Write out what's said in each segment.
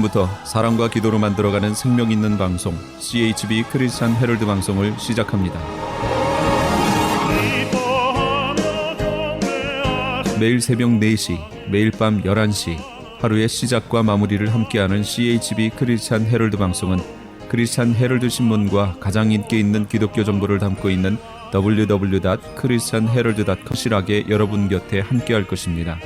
지금부터 사랑과 기도로 만들어가는 생명 있는 방송 CHB 크리스찬 헤럴드 방송을 시작합니다. 매일 새벽 4시, 매일 밤 11시 하루의 시작과 마무리를 함께하는 CHB 크리스찬 헤럴드 방송은 크리스찬 헤럴드 신문과 가장 인기 있는 기독교 정보를 담고 있는 www.christianherald.com 실하게 여러분 곁에 함께할 것입니다.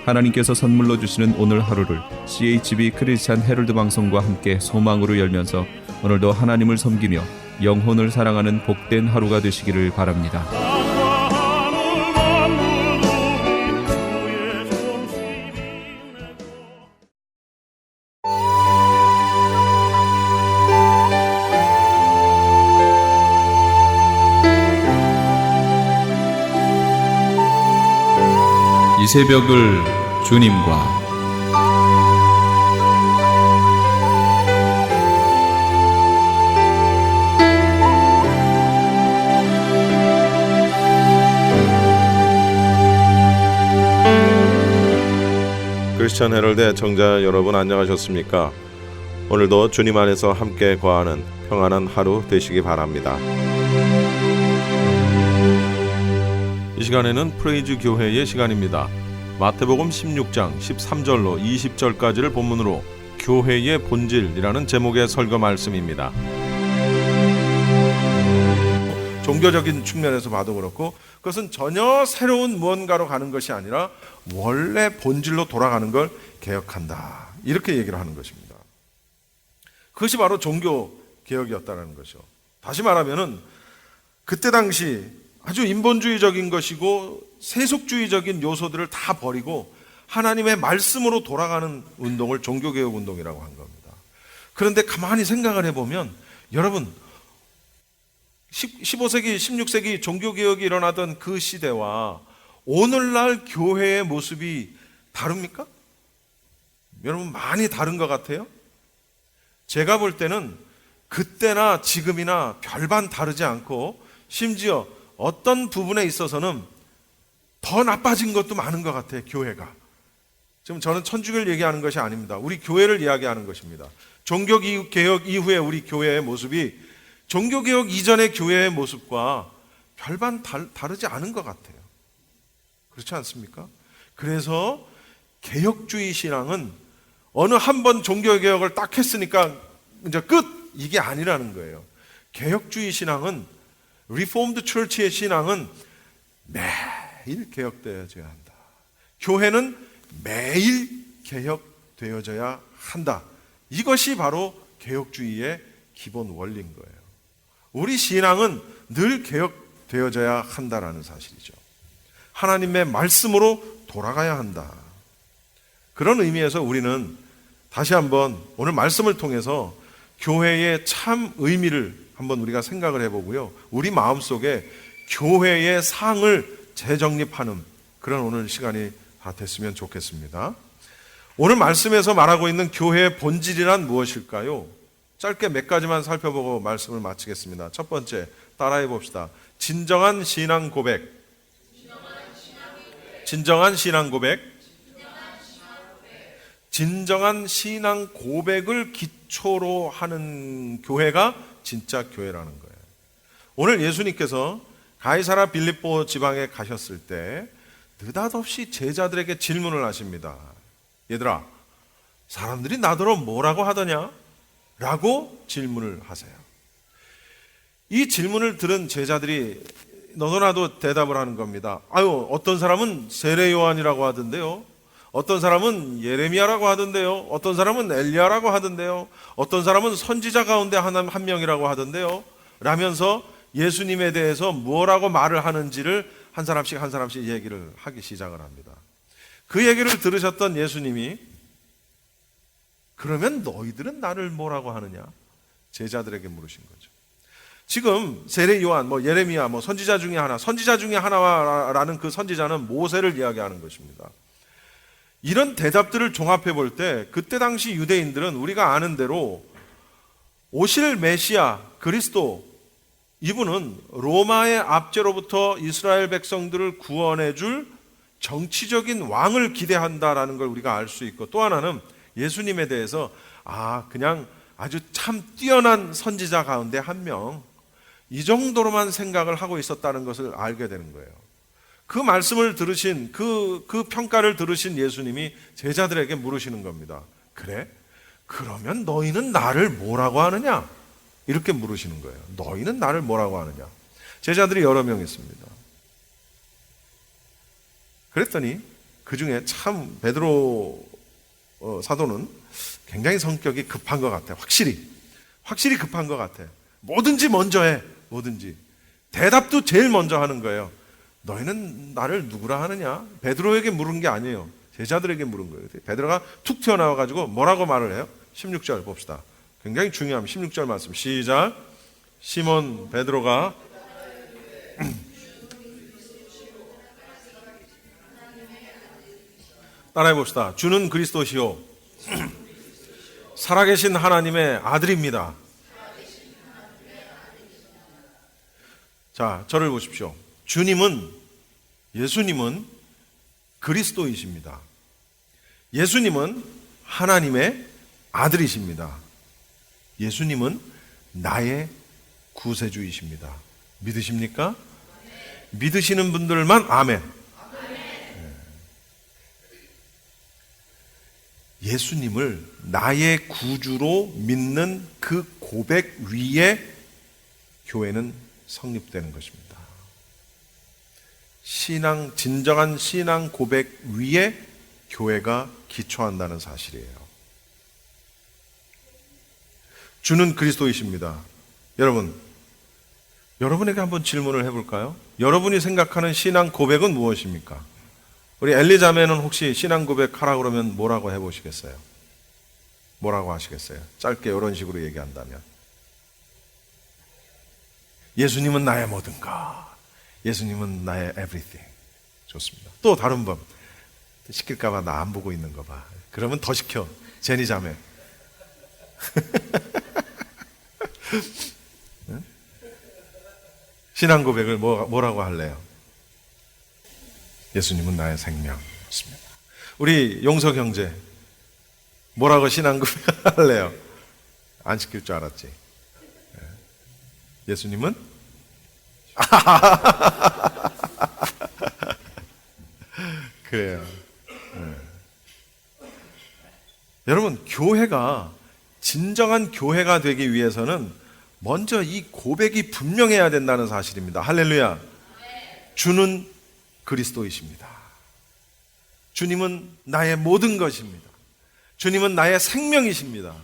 하나님께서 선물로 주시는 오늘 하루를 CHB 크리스찬 헤럴드 방송과 함께 소망으로 열면서 오늘도 하나님을 섬기며 영혼을 사랑하는 복된 하루가 되시기를 바랍니다. 이 새벽을 주님과 크리스찬 헤럴드 애청자 여러분 안녕하셨습니까? 오늘도 주님 안에서 함께 거하는 평안한 하루 되시기 바랍니다. 이 시간에는 프레이즈 교회의 시간입니다. 마태복음 16장 13절로 20절까지를 본문으로 교회의 본질이라는 제목의 설교 말씀입니다. 종교적인 측면에서 봐도 그렇고 그것은 전혀 새로운 무언가로 가는 것이 아니라 원래 본질로 돌아가는 걸 개혁한다. 이렇게 얘기를 하는 것입니다. 그것이 바로 종교개혁이었다는 것이죠. 다시 말하면은 그때 당시 아주 인본주의적인 것이고 세속주의적인 요소들을 다 버리고 하나님의 말씀으로 돌아가는 운동을 종교개혁 운동이라고 한 겁니다. 그런데 가만히 생각을 해보면 여러분 15세기, 16세기 종교개혁이 일어나던 그 시대와 오늘날 교회의 모습이 다릅니까? 여러분 많이 다른 것 같아요? 제가 볼 때는 그때나 지금이나 별반 다르지 않고 심지어 어떤 부분에 있어서는 더 나빠진 것도 많은 것 같아요. 교회가. 지금 저는 천주교를 얘기하는 것이 아닙니다. 우리 교회를 이야기하는 것입니다. 종교개혁 이후에 우리 교회의 모습이 종교개혁 이전의 교회의 모습과 별반 다르지 않은 것 같아요. 그렇지 않습니까? 그래서 개혁주의 신앙은 어느 한 번 종교개혁을 딱 했으니까 이제 끝! 이게 아니라는 거예요. 개혁주의 신앙은 리포음드 처치의 신앙은 매일 개혁되어져야 한다. 교회는 매일 개혁되어져야 한다. 이것이 바로 개혁주의의 기본 원리인 거예요. 우리 신앙은 늘 개혁되어져야 한다라는 사실이죠. 하나님의 말씀으로 돌아가야 한다. 그런 의미에서 우리는 다시 한번 오늘 말씀을 통해서 교회의 참 의미를 한번 우리가 생각을 해보고요. 우리 마음속에 교회의 상을 재정립하는 그런 오늘 시간이 다 됐으면 좋겠습니다. 오늘 말씀에서 말하고 있는 교회의 본질이란 무엇일까요? 짧게 몇 가지만 살펴보고 말씀을 마치겠습니다. 첫 번째, 따라해 봅시다. 진정한 신앙 고백. 진정한 신앙 고백. 진정한 신앙 고백을 기초로 하는 교회가 진짜 교회라는 거예요. 오늘 예수님께서 가이사라 빌립보 지방에 가셨을 때 느닷없이 제자들에게 질문을 하십니다. 얘들아, 사람들이 나더러 뭐라고 하더냐? 라고 질문을 하세요. 이 질문을 들은 제자들이 너도 나도 대답을 하는 겁니다. 아유, 어떤 사람은 세례 요한이라고 하던데요. 어떤 사람은 예레미야라고 하던데요. 어떤 사람은 엘리야라고 하던데요. 어떤 사람은 선지자 가운데 한 명이라고 하던데요. 라면서 예수님에 대해서 뭐라고 말을 하는지를 한 사람씩 얘기를 하기 시작을 합니다. 그 얘기를 들으셨던 예수님이 그러면 너희들은 나를 뭐라고 하느냐? 제자들에게 물으신 거죠. 지금 세례 요한, 예레미야, 선지자 중에 하나라는 그 선지자는 모세를 이야기하는 것입니다. 이런 대답들을 종합해 볼 때 그때 당시 유대인들은 우리가 아는 대로 오실 메시아 그리스도 이분은 로마의 압제로부터 이스라엘 백성들을 구원해 줄 정치적인 왕을 기대한다라는 걸 우리가 알 수 있고, 또 하나는 예수님에 대해서 그냥 아주 참 뛰어난 선지자 가운데 한 명, 이 정도로만 생각을 하고 있었다는 것을 알게 되는 거예요. 그 말씀을 들으신, 그 평가를 들으신 예수님이 제자들에게 물으시는 겁니다. 그래? 그러면 너희는 나를 뭐라고 하느냐? 이렇게 물으시는 거예요. 너희는 나를 뭐라고 하느냐? 제자들이 여러 명 있습니다. 그랬더니 그 중에 참 베드로 사도는 굉장히 성격이 급한 것 같아요. 확실히 급한 것 같아요. 뭐든지 먼저 해. 뭐든지. 대답도 제일 먼저 하는 거예요. 너희는 나를 누구라 하느냐? 베드로에게 물은 게 아니에요. 제자들에게 물은 거예요. 베드로가 툭 튀어나와가지고 뭐라고 말을 해요? 16절 봅시다. 굉장히 중요한 16절 말씀. 시작. 시몬 베드로가 따라해 봅시다. 주는 그리스도시요 살아계신 하나님의 아들입니다. 자, 저를 보십시오. 예수님은 그리스도이십니다. 예수님은 하나님의 아들이십니다. 예수님은 나의 구세주이십니다. 믿으십니까? 믿으시는 분들만 아멘. 예수님을 나의 구주로 믿는 그 고백 위에 교회는 성립되는 것입니다. 진정한 신앙 고백 위에 교회가 기초한다는 사실이에요. 주는 그리스도이십니다. 여러분에게 한번 질문을 해볼까요? 여러분이 생각하는 신앙 고백은 무엇입니까? 우리 엘리자매는 혹시 신앙 고백하라 그러면 뭐라고 해보시겠어요? 뭐라고 하시겠어요? 짧게 이런 식으로 얘기한다면. 예수님은 나의 모든 것. 예수님은 나의 everything. 좋습니다. 또 다른 분. 시킬까봐 나 안 보고 있는 거 봐. 그러면 더 시켜. 제니 자매. 신앙 고백을 뭐라고 할래요? 예수님은 나의 생명. 좋습니다. 우리 용석 형제. 뭐라고 신앙 고백 할래요? 안 시킬 줄 알았지. 예수님은? 그래요. 여러분, 교회가 진정한 교회가 되기 위해서는 먼저 이 고백이 분명해야 된다는 사실입니다. 할렐루야. 주는 그리스도이십니다. 주님은 나의 모든 것입니다. 주님은 나의 생명이십니다.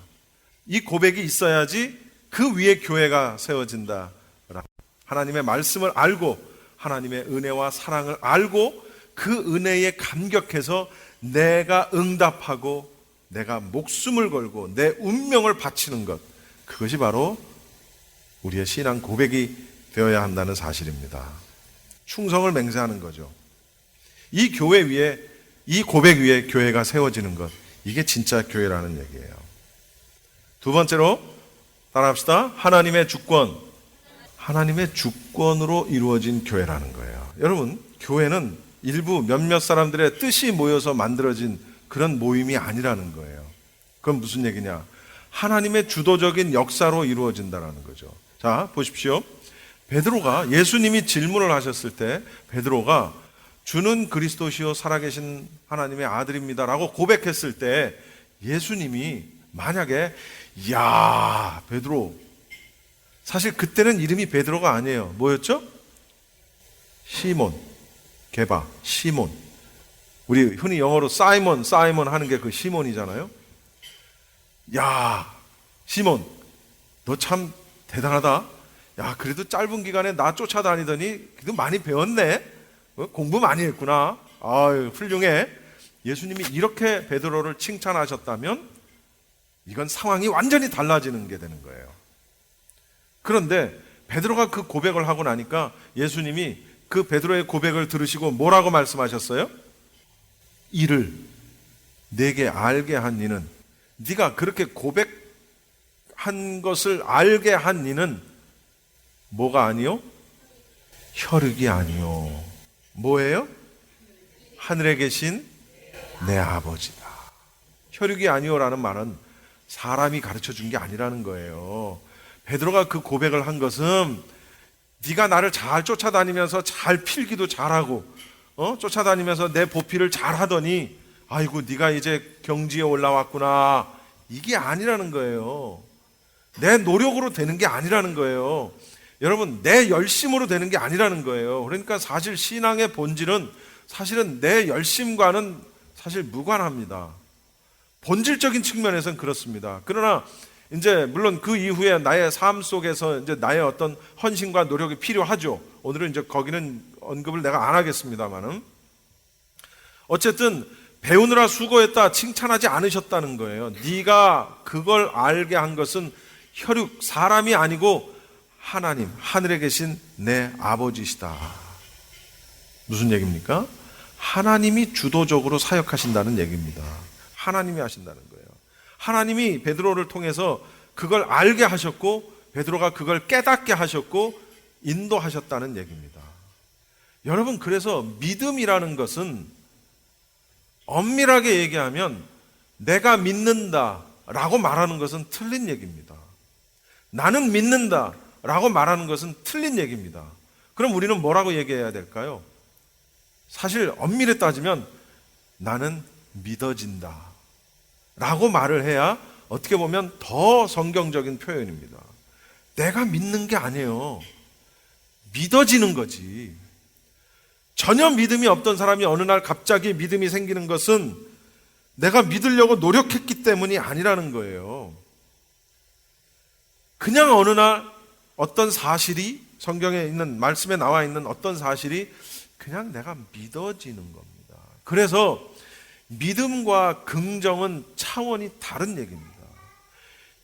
이 고백이 있어야지 그 위에 교회가 세워진다. 하나님의 말씀을 알고 하나님의 은혜와 사랑을 알고 그 은혜에 감격해서 내가 응답하고 내가 목숨을 걸고 내 운명을 바치는 것, 그것이 바로 우리의 신앙 고백이 되어야 한다는 사실입니다. 충성을 맹세하는 거죠. 이 교회 위에, 이 고백 위에 교회가 세워지는 것, 이게 진짜 교회라는 얘기예요. 두 번째로 따라합시다. 하나님의 주권. 하나님의 주권으로 이루어진 교회라는 거예요. 여러분, 교회는 일부 몇몇 사람들의 뜻이 모여서 만들어진 그런 모임이 아니라는 거예요. 그건 무슨 얘기냐? 하나님의 주도적인 역사로 이루어진다는 거죠. 자, 보십시오. 베드로가, 예수님이 질문을 하셨을 때 베드로가 주는 그리스도시요 살아계신 하나님의 아들입니다라고 고백했을 때 예수님이 만약에 야, 베드로, 사실 그때는 이름이 베드로가 아니에요. 뭐였죠? 시몬, 게바, 시몬. 우리 흔히 영어로 사이먼 하는 게 그 시몬이잖아요. 야, 시몬, 너 참 대단하다. 야, 그래도 짧은 기간에 나 쫓아다니더니 그래도 많이 배웠네. 공부 많이 했구나. 아유, 훌륭해. 예수님이 이렇게 베드로를 칭찬하셨다면 이건 상황이 완전히 달라지는 게 되는 거예요. 그런데 베드로가 그 고백을 하고 나니까 예수님이 그 베드로의 고백을 들으시고 뭐라고 말씀하셨어요? 이를 내게 알게 한 이는, 네가 그렇게 고백한 것을 알게 한 이는 뭐가 아니요? 혈육이 아니요. 뭐예요? 하늘에 계신 내 아버지다. 혈육이 아니요라는 말은 사람이 가르쳐 준 게 아니라는 거예요. 베드로가 그 고백을 한 것은 네가 나를 잘 쫓아다니면서 잘 필기도 잘하고 쫓아다니면서 내 보필을 잘하더니 아이고 네가 이제 경지에 올라왔구나, 이게 아니라는 거예요. 내 노력으로 되는 게 아니라는 거예요. 여러분, 내 열심으로 되는 게 아니라는 거예요. 그러니까 사실 신앙의 본질은 사실은 내 열심과는 사실 무관합니다. 본질적인 측면에서는 그렇습니다. 그러나 이제 물론 그 이후에 나의 삶 속에서 이제 나의 어떤 헌신과 노력이 필요하죠. 오늘은 이제 거기는 언급을 내가 안 하겠습니다만은, 어쨌든 배우느라 수고했다 칭찬하지 않으셨다는 거예요. 네가 그걸 알게 한 것은 혈육, 사람이 아니고 하나님, 하늘에 계신 내 아버지시다. 무슨 얘기입니까? 하나님이 주도적으로 사역하신다는 얘기입니다. 하나님이 하신다는 거예요. 하나님이 베드로를 통해서 그걸 알게 하셨고 베드로가 그걸 깨닫게 하셨고 인도하셨다는 얘기입니다. 여러분, 그래서 믿음이라는 것은 엄밀하게 얘기하면 내가 믿는다라고 말하는 것은 틀린 얘기입니다. 나는 믿는다라고 말하는 것은 틀린 얘기입니다. 그럼 우리는 뭐라고 얘기해야 될까요? 사실 엄밀히 따지면 나는 믿어진다 라고 말을 해야 어떻게 보면 더 성경적인 표현입니다. 내가 믿는 게 아니에요. 믿어지는 거지. 전혀 믿음이 없던 사람이 어느 날 갑자기 믿음이 생기는 것은 내가 믿으려고 노력했기 때문이 아니라는 거예요. 그냥 어느 날 어떤 사실이, 성경에 있는 말씀에 나와 있는 어떤 사실이 그냥 내가 믿어지는 겁니다. 그래서 믿음과 긍정은 차원이 다른 얘기입니다.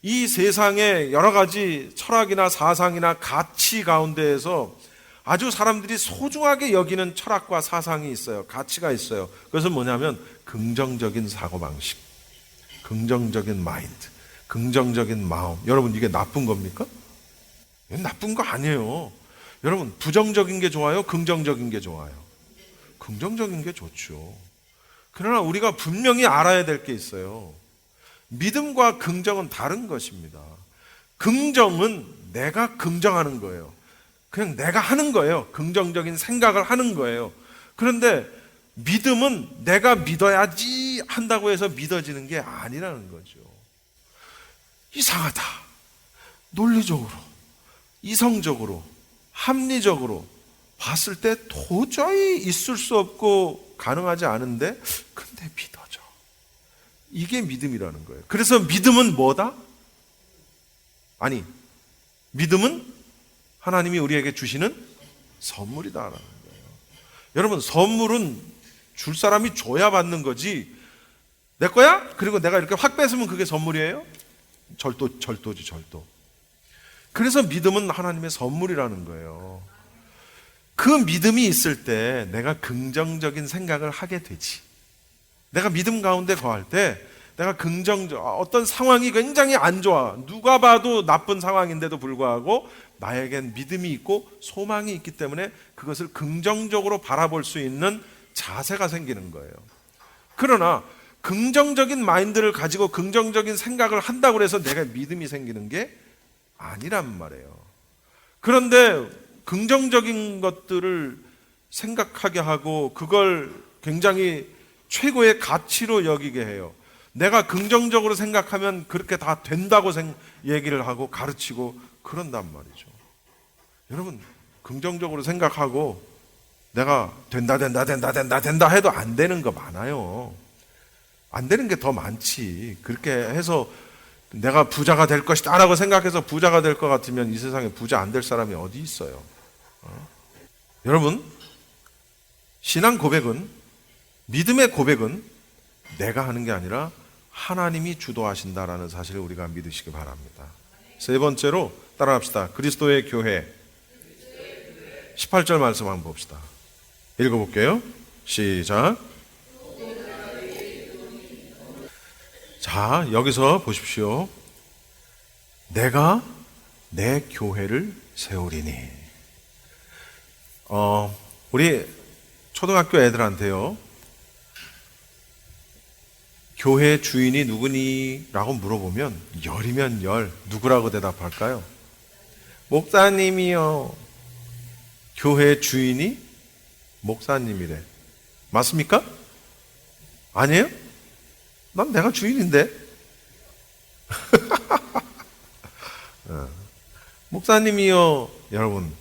이 세상의 여러 가지 철학이나 사상이나 가치 가운데에서 아주 사람들이 소중하게 여기는 철학과 사상이 있어요. 가치가 있어요. 그것은 뭐냐면 긍정적인 사고방식, 긍정적인 마인드, 긍정적인 마음. 여러분, 이게 나쁜 겁니까? 이건 나쁜 거 아니에요. 여러분, 부정적인 게 좋아요? 긍정적인 게 좋아요? 긍정적인 게 좋죠. 그러나 우리가 분명히 알아야 될 게 있어요. 믿음과 긍정은 다른 것입니다. 긍정은 내가 긍정하는 거예요. 그냥 내가 하는 거예요. 긍정적인 생각을 하는 거예요. 그런데 믿음은 내가 믿어야지 한다고 해서 믿어지는 게 아니라는 거죠. 이상하다. 논리적으로, 이성적으로, 합리적으로 봤을 때 도저히 있을 수 없고 가능하지 않은데 근데 믿어져. 이게 믿음이라는 거예요. 그래서 믿음은 뭐다? 아니, 믿음은 하나님이 우리에게 주시는 선물이다라는 거예요. 여러분, 선물은 줄 사람이 줘야 받는 거지 내 거야? 그리고 내가 이렇게 확 뺏으면 그게 선물이에요? 절도지, 절도. 그래서 믿음은 하나님의 선물이라는 거예요. 그 믿음이 있을 때 내가 긍정적인 생각을 하게 되지. 내가 믿음 가운데 거할 때 내가 어떤 상황이 굉장히 안 좋아, 누가 봐도 나쁜 상황인데도 불구하고 나에겐 믿음이 있고 소망이 있기 때문에 그것을 긍정적으로 바라볼 수 있는 자세가 생기는 거예요. 그러나 긍정적인 마인드를 가지고 긍정적인 생각을 한다고 해서 내가 믿음이 생기는 게 아니란 말이에요. 그런데 긍정적인 것들을 생각하게 하고 그걸 굉장히 최고의 가치로 여기게 해요. 내가 긍정적으로 생각하면 그렇게 다 된다고 얘기를 하고 가르치고 그런단 말이죠. 여러분, 긍정적으로 생각하고 내가 된다 해도 안 되는 거 많아요. 안 되는 게 더 많지. 그렇게 해서 내가 부자가 될 것이다 라고 생각해서 부자가 될 것 같으면 이 세상에 부자 안 될 사람이 어디 있어요? 여러분, 신앙 고백은, 믿음의 고백은 내가 하는 게 아니라 하나님이 주도하신다라는 사실을 우리가 믿으시기 바랍니다. 세 번째로 따라합시다. 그리스도의 교회. 18절 말씀 한번 봅시다. 읽어볼게요. 시작. 자, 여기서 보십시오. 내가 내 교회를 세우리니. 우리 초등학교 애들한테요, 교회 주인이 누구니? 라고 물어보면 열이면 열, 누구라고 대답할까요? 목사님이요. 교회 주인이 목사님이래. 맞습니까? 아니에요? 난 내가 주인인데. 목사님이요. 여러분,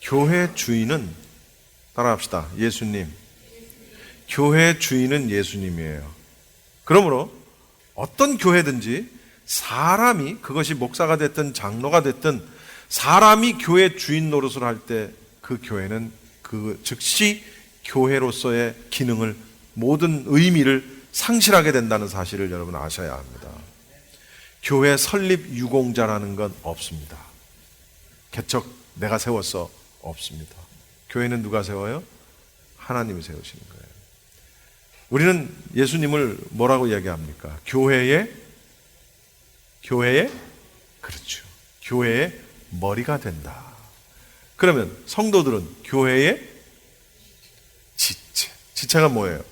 교회 주인은, 따라합시다. 예수님. 교회 주인은 예수님이에요. 그러므로 어떤 교회든지 사람이, 그것이 목사가 됐든 장로가 됐든 사람이 교회 주인 노릇을 할 때 그 교회는 그 즉시 교회로서의 기능을, 모든 의미를 상실하게 된다는 사실을 여러분 아셔야 합니다. 교회 설립 유공자라는 건 없습니다. 개척 내가 세웠어, 없습니다. 교회는 누가 세워요? 하나님이 세우시는 거예요. 우리는 예수님을 뭐라고 이야기합니까? 교회의, 그렇죠. 교회의 머리가 된다. 그러면 성도들은 교회의 지체. 지체가 뭐예요?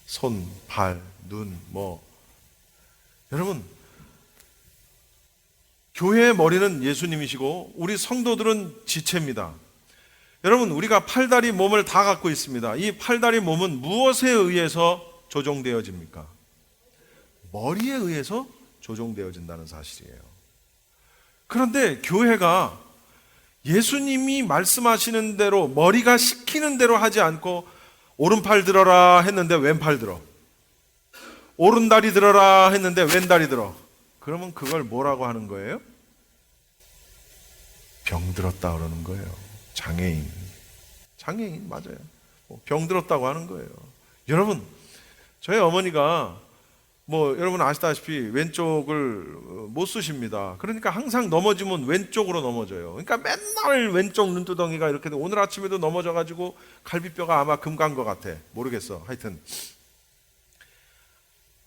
손, 발, 눈, 여러분, 교회의 머리는 예수님이시고 우리 성도들은 지체입니다. 여러분, 우리가 팔다리 몸을 다 갖고 있습니다. 이 팔다리 몸은 무엇에 의해서 조종되어집니까? 머리에 의해서 조종되어진다는 사실이에요. 그런데 교회가 예수님이 말씀하시는 대로, 머리가 시키는 대로 하지 않고 오른팔 들어라 했는데 왼팔 들어, 오른다리 들어라 했는데 왼다리 들어. 그러면 그걸 뭐라고 하는 거예요? 병들었다 그러는 거예요. 장애인 맞아요. 병들었다고 하는 거예요. 여러분, 저희 어머니가 여러분 아시다시피 왼쪽을 못 쓰십니다. 그러니까 항상 넘어지면 왼쪽으로 넘어져요. 그러니까 맨날 왼쪽 눈두덩이가 이렇게, 오늘 아침에도 넘어져가지고 갈비뼈가 아마 금 간 것 같아. 모르겠어. 하여튼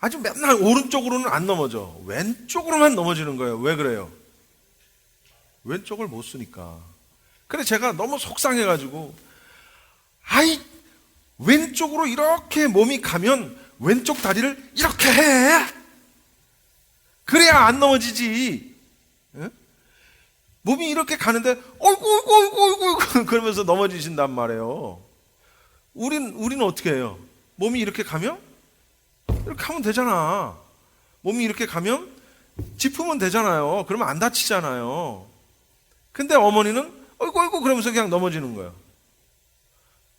아주 맨날 오른쪽으로는 안 넘어져. 왼쪽으로만 넘어지는 거예요. 왜 그래요? 왼쪽을 못 쓰니까. 그래 제가 너무 속상해가지고, 왼쪽으로 이렇게 몸이 가면 왼쪽 다리를 이렇게 해. 그래야 안 넘어지지. 예? 몸이 이렇게 가는데 어이구 그러면서 넘어지신단 말이에요. 우리는 어떻게 해요? 몸이 이렇게 가면 이렇게 하면 되잖아. 몸이 이렇게 가면 짚으면 되잖아요. 그러면 안 다치잖아요. 근데 어머니는 어이구 그러면서 그냥 넘어지는 거예요.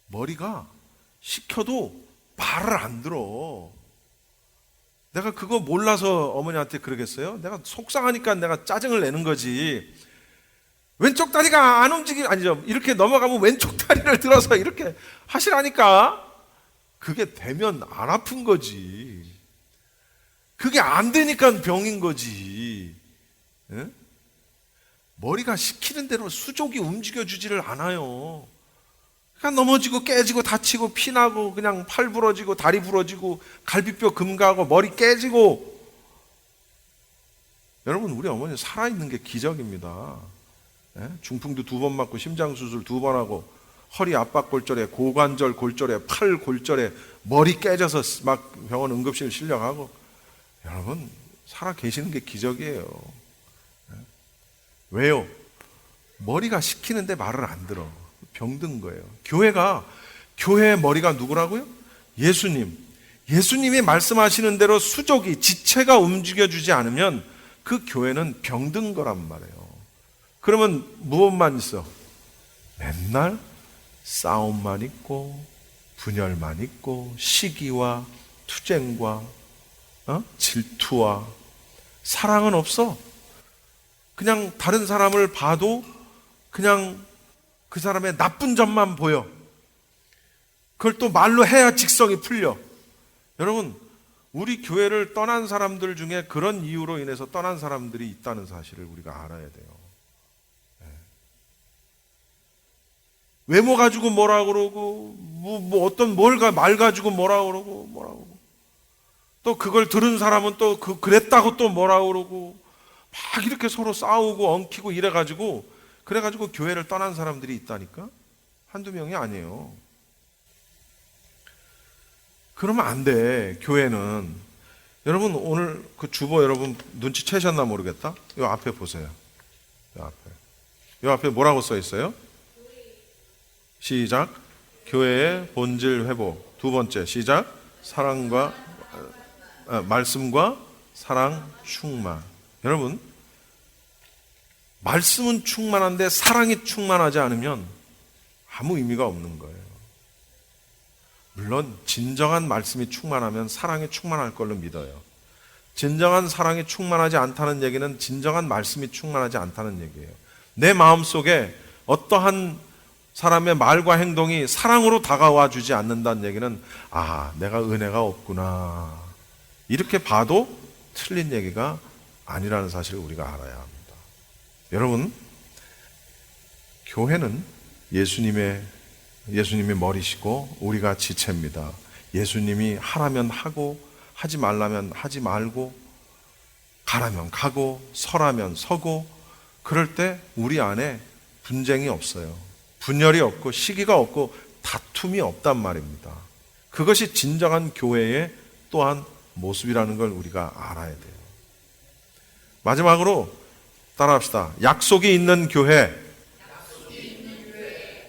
머리가 시켜도 말을 안 들어. 내가 그거 몰라서 어머니한테 그러겠어요? 내가 속상하니까 내가 짜증을 내는 거지. 왼쪽 다리가 안 아니죠. 이렇게 넘어가면 왼쪽 다리를 들어서 이렇게 하시라니까. 그게 되면 안 아픈 거지. 그게 안 되니까 병인 거지. 예? 머리가 시키는 대로 수족이 움직여주지를 않아요. 그러니까 넘어지고 깨지고 다치고 피나고 그냥 팔 부러지고 다리 부러지고 갈비뼈 금가고 머리 깨지고. 여러분, 우리 어머니 살아있는 게 기적입니다. 예? 중풍도 2번 맞고 심장수술 2번 하고 허리 압박골절에 고관절 골절에 팔 골절에 머리 깨져서 막 병원 응급실 실려가고. 여러분, 살아 계시는 게 기적이에요. 예? 왜요? 머리가 시키는데 말을 안 들어. 병든 거예요. 교회의 머리가 누구라고요? 예수님. 예수님이 말씀하시는 대로 수족이, 지체가 움직여주지 않으면 그 교회는 병든 거란 말이에요. 그러면 무엇만 있어? 맨날 싸움만 있고 분열만 있고 시기와 투쟁과 질투와 사랑은 없어. 그냥 다른 사람을 봐도 그냥 그 사람의 나쁜 점만 보여. 그걸 또 말로 해야 직성이 풀려. 여러분, 우리 교회를 떠난 사람들 중에 그런 이유로 인해서 떠난 사람들이 있다는 사실을 우리가 알아야 돼요. 외모 가지고 뭐라 그러고, 어떤 말 가지고 뭐라 그러고, 또 그걸 들은 사람은 또 그랬다고 또 뭐라 그러고, 막 이렇게 서로 싸우고 엉키고 이래가지고, 그래가지고 교회를 떠난 사람들이 있다니까? 한두 명이 아니에요. 그러면 안 돼. 교회는 여러분 오늘 그 주보 여러분 눈치채셨나 모르겠다. 이 앞에 보세요. 이 앞에 뭐라고 써 있어요? 시작. 교회의 본질 회복. 두 번째 시작. 사랑과 말씀과 사랑 충만. 여러분 말씀은 충만한데 사랑이 충만하지 않으면 아무 의미가 없는 거예요. 물론 진정한 말씀이 충만하면 사랑이 충만할 걸로 믿어요. 진정한 사랑이 충만하지 않다는 얘기는 진정한 말씀이 충만하지 않다는 얘기예요. 내 마음속에 어떠한 사람의 말과 행동이 사랑으로 다가와 주지 않는다는 얘기는 내가 은혜가 없구나 이렇게 봐도 틀린 얘기가 아니라는 사실을 우리가 알아야 합니다. 여러분, 교회는 예수님이 머리시고 우리가 지체입니다. 예수님이 하라면 하고 하지 말라면 하지 말고 가라면 가고 서라면 서고 그럴 때 우리 안에 분쟁이 없어요. 분열이 없고 시기가 없고 다툼이 없단 말입니다. 그것이 진정한 교회의 또한 모습이라는 걸 우리가 알아야 돼요. 마지막으로 따라합시다. 약속이 있는 교회.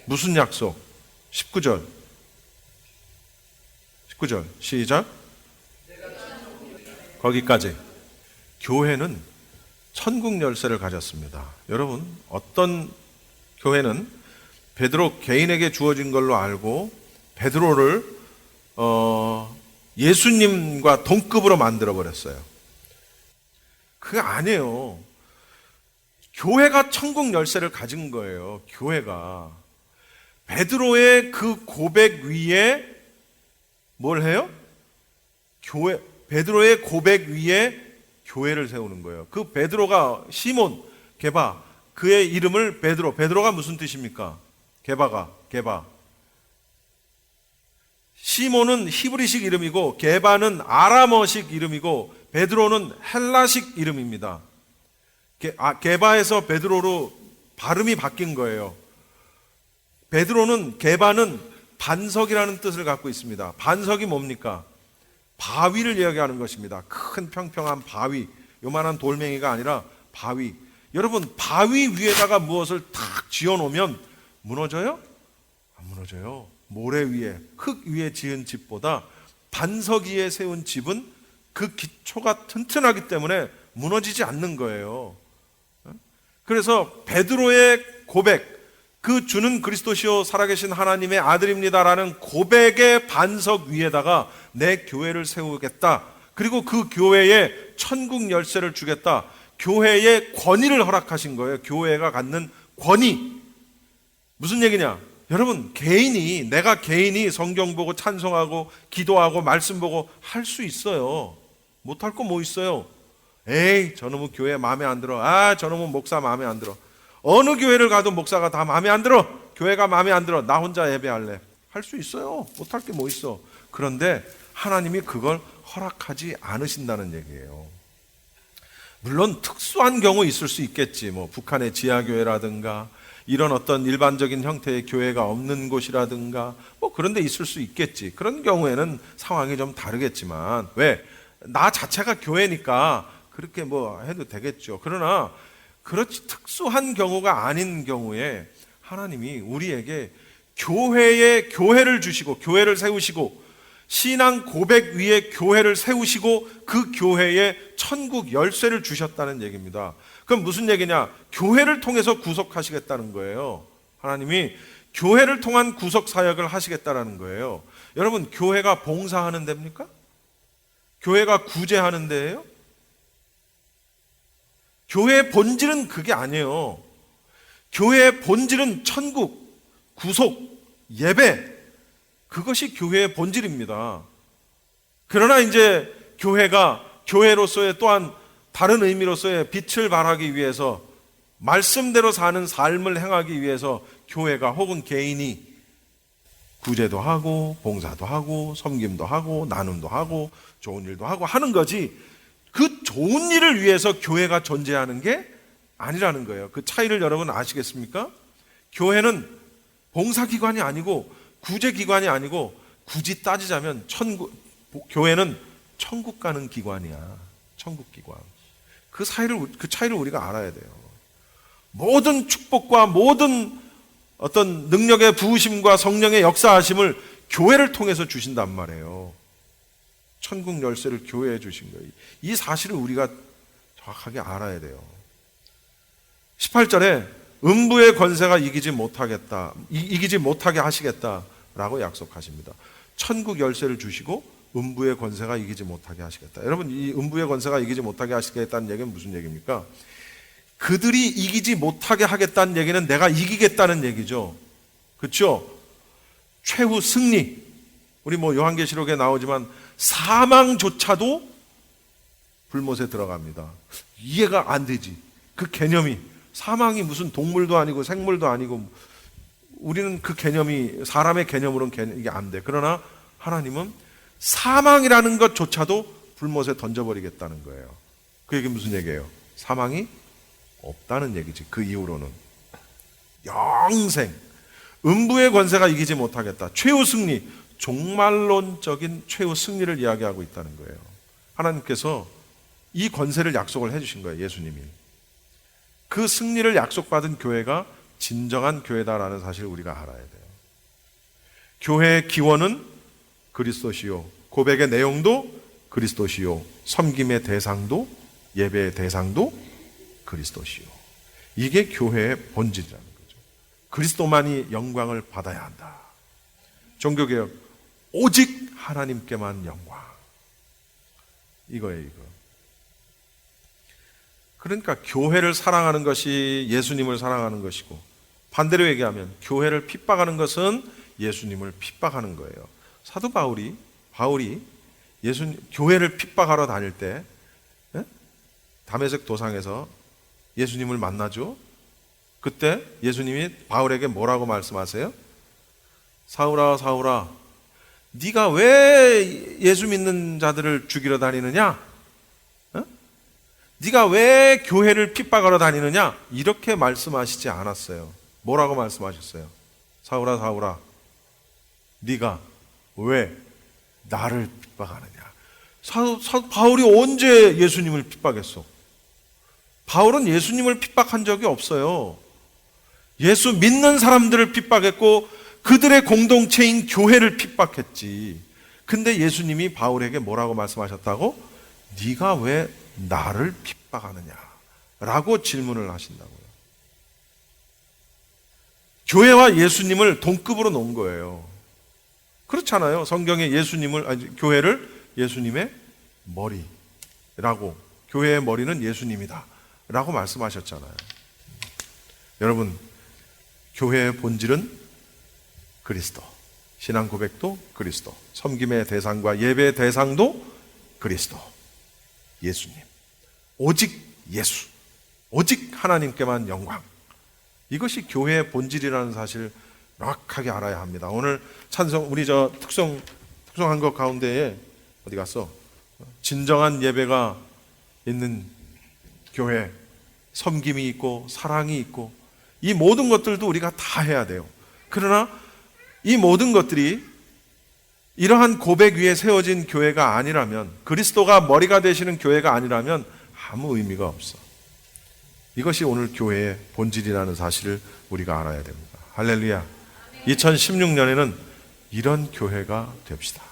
무슨 약속? 19절 시작. 거기까지. 교회는 천국 열쇠를 가졌습니다. 여러분, 어떤 교회는 베드로 개인에게 주어진 걸로 알고 베드로를 예수님과 동급으로 만들어 버렸어요. 그게 아니에요. 교회가 천국 열쇠를 가진 거예요. 교회가 베드로의 그 고백 위에 뭘 해요? 베드로의 고백 위에 교회를 세우는 거예요. 그 베드로가 시몬, 게바, 그의 이름을 베드로가 무슨 뜻입니까? 게바. 시몬은 히브리식 이름이고 게바는 아람어식 이름이고 베드로는 헬라식 이름입니다. 게바에서 베드로로 발음이 바뀐 거예요. 게바는 반석이라는 뜻을 갖고 있습니다. 반석이 뭡니까? 바위를 이야기하는 것입니다. 큰 평평한 바위, 요만한 돌멩이가 아니라 바위. 여러분, 바위 위에다가 무엇을 탁 지어놓으면 무너져요? 안 무너져요. 모래 위에, 흙 위에 지은 집보다 반석 위에 세운 집은 그 기초가 튼튼하기 때문에 무너지지 않는 거예요. 그래서 베드로의 고백, 그 주는 그리스도시요 살아계신 하나님의 아들입니다라는 고백의 반석 위에다가 내 교회를 세우겠다. 그리고 그 교회에 천국 열쇠를 주겠다. 교회의 권위를 허락하신 거예요. 교회가 갖는 권위. 무슨 얘기냐? 여러분, 내가 개인이 성경 보고 찬송하고 기도하고 말씀 보고 할 수 있어요. 못할 거 뭐 있어요? 에이, 저놈은 교회 마음에 안 들어. 저놈은 목사 마음에 안 들어. 어느 교회를 가도 목사가 다 마음에 안 들어. 교회가 마음에 안 들어. 나 혼자 예배할래. 할 수 있어요. 못할 게 뭐 있어. 그런데 하나님이 그걸 허락하지 않으신다는 얘기예요. 물론 특수한 경우 있을 수 있겠지. 북한의 지하교회라든가 이런 어떤 일반적인 형태의 교회가 없는 곳이라든가 그런 데 있을 수 있겠지. 그런 경우에는 상황이 좀 다르겠지만 왜? 나 자체가 교회니까 그렇게 해도 되겠죠. 그러나 그렇지 특수한 경우가 아닌 경우에 하나님이 우리에게 교회를 주시고 교회를 세우시고 신앙 고백 위에 교회를 세우시고 그 교회에 천국 열쇠를 주셨다는 얘기입니다. 그럼 무슨 얘기냐? 교회를 통해서 구속하시겠다는 거예요. 하나님이 교회를 통한 구속 사역을 하시겠다는 거예요. 여러분, 교회가 봉사하는 데입니까? 교회가 구제하는 데예요? 교회의 본질은 그게 아니에요. 교회의 본질은 천국, 구속, 예배, 그것이 교회의 본질입니다. 그러나 이제 교회가 교회로서의 또한 다른 의미로서의 빛을 발하기 위해서 말씀대로 사는 삶을 행하기 위해서 교회가 혹은 개인이 구제도 하고 봉사도 하고 섬김도 하고 나눔도 하고 좋은 일도 하고 하는 거지, 그 좋은 일을 위해서 교회가 존재하는 게 아니라는 거예요. 그 차이를 여러분 아시겠습니까? 교회는 봉사기관이 아니고 구제기관이 아니고 굳이 따지자면 교회는 천국 가는 기관이야. 천국 기관. 그 차이를 우리가 알아야 돼요. 모든 축복과 모든 어떤 능력의 부으심과 성령의 역사하심을 교회를 통해서 주신단 말이에요. 천국 열쇠를 교회에 주신 거예요. 이 사실을 우리가 정확하게 알아야 돼요. 18절에 음부의 권세가 이기지 못하게 하시겠다라고 약속하십니다. 천국 열쇠를 주시고 음부의 권세가 이기지 못하게 하시겠다. 여러분, 이 음부의 권세가 이기지 못하게 하시겠다는 얘기는 무슨 얘기입니까? 그들이 이기지 못하게 하겠다는 얘기는 내가 이기겠다는 얘기죠. 그렇죠? 최후 승리. 우리 요한계시록에 나오지만 사망조차도 불못에 들어갑니다. 이해가 안 되지. 그 개념이 사망이 무슨 동물도 아니고 생물도 아니고 우리는 그 개념이 사람의 개념으로는 이게 안 돼. 그러나 하나님은 사망이라는 것조차도 불못에 던져버리겠다는 거예요. 그 얘기 무슨 얘기예요? 사망이 없다는 얘기지. 그 이후로는 영생, 음부의 권세가 이기지 못하겠다. 최후 승리, 종말론적인 최후 승리를 이야기하고 있다는 거예요. 하나님께서 이 권세를 약속을 해주신 거예요. 예수님이. 그 승리를 약속받은 교회가 진정한 교회다라는 사실을 우리가 알아야 돼요. 교회의 기원은 그리스도시요, 고백의 내용도 그리스도시요, 섬김의 대상도, 예배의 대상도 그리스도시요. 이게 교회의 본질이라는 거죠. 그리스도만이 영광을 받아야 한다. 종교개혁, 오직 하나님께만 영광. 이거예요, 이거. 그러니까 교회를 사랑하는 것이 예수님을 사랑하는 것이고, 반대로 얘기하면 교회를 핍박하는 것은 예수님을 핍박하는 거예요. 사도 바울이 교회를 핍박하러 다닐 때 다메섹 도상에서 예수님을 만나죠. 그때 예수님이 바울에게 뭐라고 말씀하세요? 사울아, 사울아, 네가 왜 예수 믿는 자들을 죽이러 다니느냐? 네가 왜 교회를 핍박하러 다니느냐? 이렇게 말씀하시지 않았어요. 뭐라고 말씀하셨어요? 사울아, 사울아, 네가 왜 나를 핍박하느냐? 바울이 언제 예수님을 핍박했어? 바울은 예수님을 핍박한 적이 없어요. 예수 믿는 사람들을 핍박했고 그들의 공동체인 교회를 핍박했지. 근데 예수님이 바울에게 뭐라고 말씀하셨다고? 네가 왜 나를 핍박하느냐? 라고 질문을 하신다고요. 교회와 예수님을 동급으로 놓은 거예요. 그렇잖아요. 성경에 교회를 예수님의 머리라고, 교회의 머리는 예수님이다 라고 말씀하셨잖아요. 여러분, 교회의 본질은 그리스도, 신앙 고백도 그리스도, 섬김의 대상과 예배의 대상도 그리스도, 예수님, 오직 예수, 오직 하나님께만 영광. 이것이 교회의 본질이라는 사실을 명확하게 알아야 합니다. 오늘 찬송, 우리 특송한 것 가운데에 어디 갔어? 진정한 예배가 있는 교회, 섬김이 있고 사랑이 있고, 이 모든 것들도 우리가 다 해야 돼요. 그러나 이 모든 것들이 이러한 고백 위에 세워진 교회가 아니라면, 그리스도가 머리가 되시는 교회가 아니라면 아무 의미가 없어. 이것이 오늘 교회의 본질이라는 사실을 우리가 알아야 됩니다. 할렐루야. 2016년에는 이런 교회가 됩시다.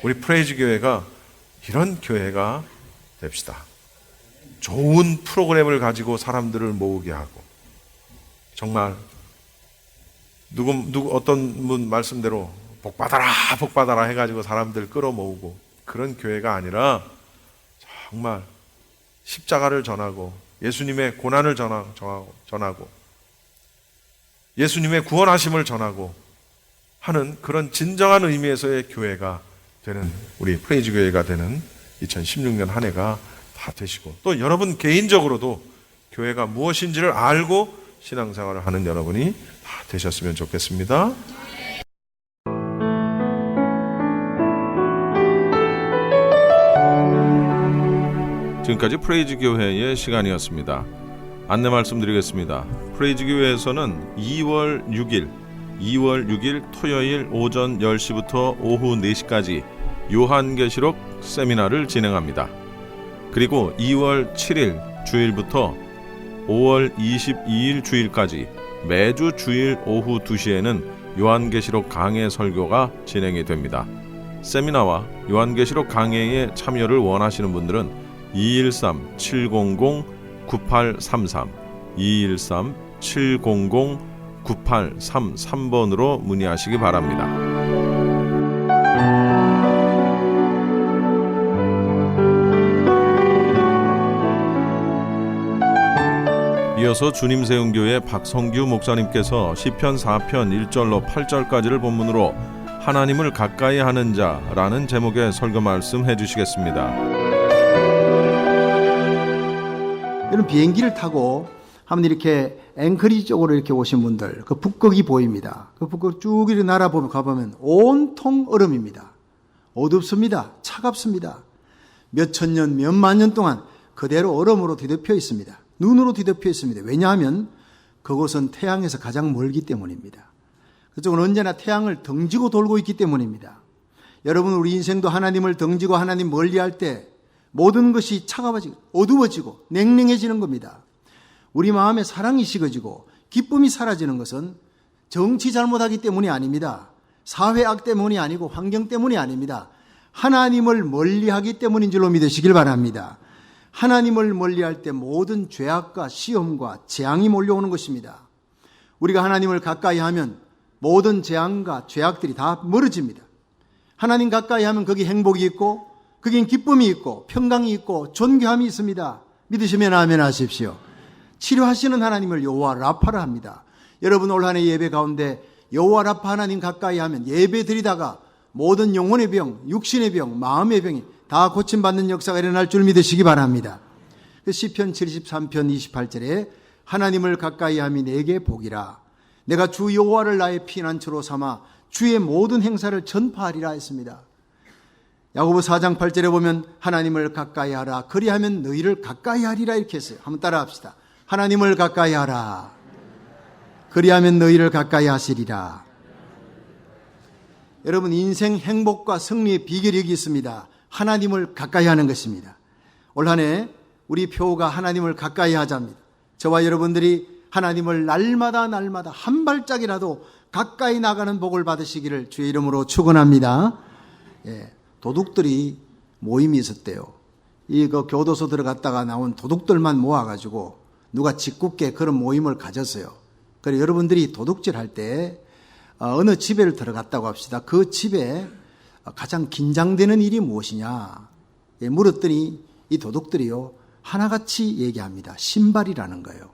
우리 프레이즈 교회가 이런 교회가 됩시다. 좋은 프로그램을 가지고 사람들을 모으게 하고, 정말 어떤 분 말씀대로 복받아라 해가지고 사람들 끌어모으고, 그런 교회가 아니라 정말 십자가를 전하고 예수님의 고난을 전하고 예수님의 구원하심을 전하고 하는 그런 진정한 의미에서의 교회가 되는, 우리 프레이즈 교회가 되는 2016년 한 해가 다 되시고, 또 여러분 개인적으로도 교회가 무엇인지를 알고 신앙생활을 하는 여러분이 다 되셨으면 좋겠습니다. 지금까지 프레이즈 교회의 시간이었습니다. 안내 말씀드리겠습니다. 프레이즈 교회에서는 2월 6일 토요일 오전 10시부터 오후 4시까지 요한계시록 세미나를 진행합니다. 그리고 2월 7일 주일부터 5월 22일 주일까지 매주 주일 오후 2시에는 요한계시록 강해 설교가 진행이 됩니다. 세미나와 요한계시록 강해에 참여를 원하시는 분들은 213-700-9833 213-700-9833번으로 문의하시기 바랍니다. 이어서 주님세운교회 박성규 목사님께서 시편 4편 1절로 8절까지를 본문으로 하나님을 가까이 하는 자라는 제목의 설교 말씀 해주시겠습니다. 여러분, 비행기를 타고 한번 이렇게 앵커리지 쪽으로 이렇게 오신 분들, 그 북극이 보입니다. 그 북극 쭉 이렇게 날아보면 가보면 온통 얼음입니다. 어둡습니다. 차갑습니다. 몇천 년, 몇만 년 동안 그대로 얼음으로 뒤덮여 있습니다. 눈으로 뒤덮여 있습니다. 왜냐하면 그곳은 태양에서 가장 멀기 때문입니다. 그쪽은 언제나 태양을 등지고 돌고 있기 때문입니다. 여러분, 우리 인생도 하나님을 등지고 하나님 멀리할 때 모든 것이 차가워지고 어두워지고 냉랭해지는 겁니다. 우리 마음에 사랑이 식어지고 기쁨이 사라지는 것은 정치 잘못하기 때문이 아닙니다. 사회악 때문이 아니고 환경 때문이 아닙니다. 하나님을 멀리하기 때문인 줄로 믿으시길 바랍니다. 하나님을 멀리할 때 모든 죄악과 시험과 재앙이 몰려오는 것입니다. 우리가 하나님을 가까이 하면 모든 재앙과 죄악들이 다 멀어집니다. 하나님 가까이 하면 거기 행복이 있고 거긴 기쁨이 있고 평강이 있고 존귀함이 있습니다. 믿으시면 아멘 하십시오. 치료하시는 하나님을 여호와 라파라 합니다. 여러분, 올 한 해 예배 가운데 여호와 라파 하나님 가까이 하면 예배 드리다가 모든 영혼의 병, 육신의 병, 마음의 병이 다 고침받는 역사가 일어날 줄 믿으시기 바랍니다. 시편 73편 28절에 하나님을 가까이 함이 내게 복이라. 내가 주 여호와를 나의 피난처로 삼아 주의 모든 행사를 전파하리라 했습니다. 야고보 4장 8절에 보면 하나님을 가까이 하라. 그리하면 너희를 가까이 하리라 이렇게 했어요. 한번 따라 합시다. 하나님을 가까이 하라. 그리하면 너희를 가까이 하시리라. 여러분, 인생 행복과 승리의 비결이 여기 있습니다. 하나님을 가까이 하는 것입니다. 올 한 해 우리 표가 하나님을 가까이 하자입니다. 저와 여러분들이 하나님을 날마다 한 발짝이라도 가까이 나가는 복을 받으시기를 주의 이름으로 축원합니다. 도둑들이 모임이 있었대요. 그 교도소 들어갔다가 나온 도둑들만 모아가지고 누가 짓궂게 그런 모임을 가졌어요. 그래서 여러분들이 도둑질 할 때 어느 집에를 들어갔다고 합시다. 그 집에 가장 긴장되는 일이 무엇이냐 물었더니 이 도둑들이요 하나같이 얘기합니다. 신발이라는 거예요.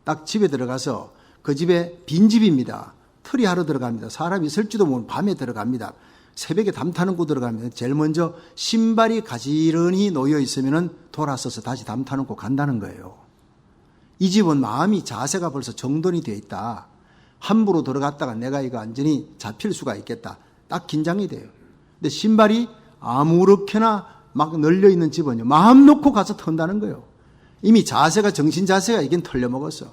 딱 집에 들어가서 그 집에 빈집입니다. 털이하러 들어갑니다. 사람이 있을지도 모르는 밤에 들어갑니다. 새벽에 담 타는 곳 들어가면 제일 먼저 신발이 가지런히 놓여 있으면 돌아서서 다시 담 타는 곳 간다는 거예요. 이 집은 마음이 자세가 벌써 정돈이 되어 있다. 함부로 들어갔다가 내가 이거 완전히 잡힐 수가 있겠다. 딱 긴장이 돼요. 근데 신발이 아무렇게나 막 널려 있는 집은요 마음 놓고 가서 턴다는 거예요. 이미 자세가 정신 자세가 이긴 털려먹었어.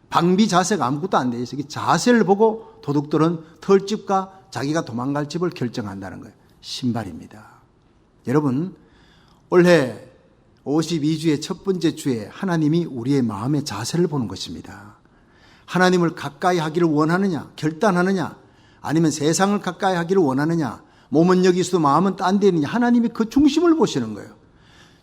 방비 자세가 아무것도 안 돼 있어. 이 자세를 보고 도둑들은 털 집과 자기가 도망갈 집을 결정한다는 거예요. 신발입니다. 여러분, 올해 52주의 첫 번째 주에 하나님이 우리의 마음의 자세를 보는 것입니다. 하나님을 가까이 하기를 원하느냐, 결단하느냐, 아니면 세상을 가까이 하기를 원하느냐, 몸은 여기 있어도 마음은 딴 데 있느냐, 하나님이 그 중심을 보시는 거예요.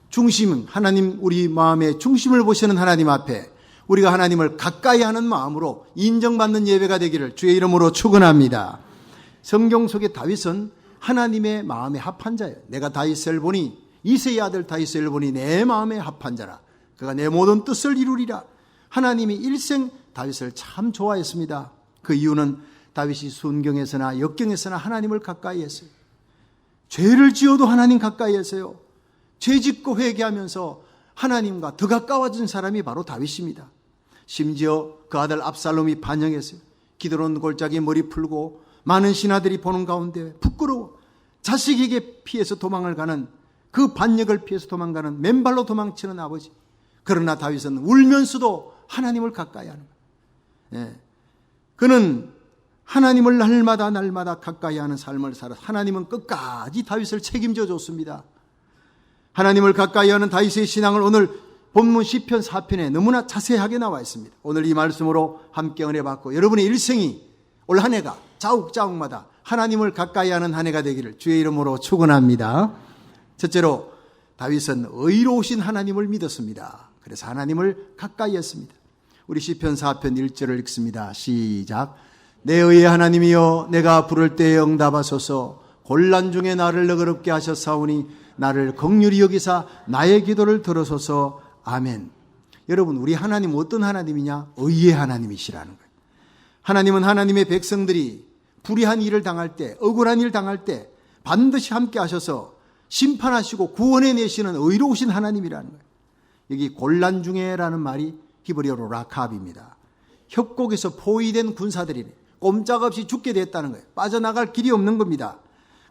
중심은 하나님, 우리 마음의 중심을 보시는 하나님 앞에 우리가 하나님을 가까이 하는 마음으로 인정받는 예배가 되기를 주의 이름으로 축원합니다. 성경 속의 다윗은 하나님의 마음에 합한 자예요. 내가 다윗을 보니 이새의 아들 다윗을 보니 내 마음에 합한 자라. 그가 내 모든 뜻을 이루리라. 하나님이 일생 다윗을 참 좋아했습니다. 그 이유는 다윗이 순경에서나 역경에서나 하나님을 가까이 했어요. 죄를 지어도 하나님 가까이 했어요. 죄 짓고 회개하면서 하나님과 더 가까워진 사람이 바로 다윗입니다. 심지어 그 아들 압살롬이 반역했어요. 기드론 골짜기 머리 풀고 많은 신하들이 보는 가운데 부끄러워 자식에게 피해서 도망을 가는 그 반역을 피해서 도망가는 맨발로 도망치는 아버지. 그러나 다윗은 울면서도 하나님을 가까이 하는 거예요. 그는 하나님을 날마다 가까이 하는 삶을 살아 하나님은 끝까지 다윗을 책임져 줬습니다. 하나님을 가까이 하는 다윗의 신앙을 오늘 본문 시편 4편에 너무나 자세하게 나와 있습니다. 오늘 이 말씀으로 함께 은혜 받고 여러분의 일생이 올 한 해가 자욱자욱마다 하나님을 가까이 하는 한 해가 되기를 주의 이름으로 축원합니다. 첫째로 다윗은 의로우신 하나님을 믿었습니다. 그래서 하나님을 가까이 했습니다. 우리 시편 4편 1절을 읽습니다. 시작. 내 의의 하나님이여 내가 부를 때에 응답하소서. 곤란 중에 나를 너그럽게 하셨사오니 나를 긍휼히 여기사 나의 기도를 들으소서. 아멘. 여러분, 우리 하나님 어떤 하나님이냐? 의의 하나님이시라는 거예요. 하나님은 하나님의 백성들이 불의한 일을 당할 때, 억울한 일을 당할 때 반드시 함께 하셔서 심판하시고 구원해 내시는 의로우신 하나님이라는 거예요. 여기 곤란 중에라는 말이 히브리어로 라캅입니다. 협곡에서 포위된 군사들이 꼼짝없이 죽게 됐다는 거예요. 빠져나갈 길이 없는 겁니다.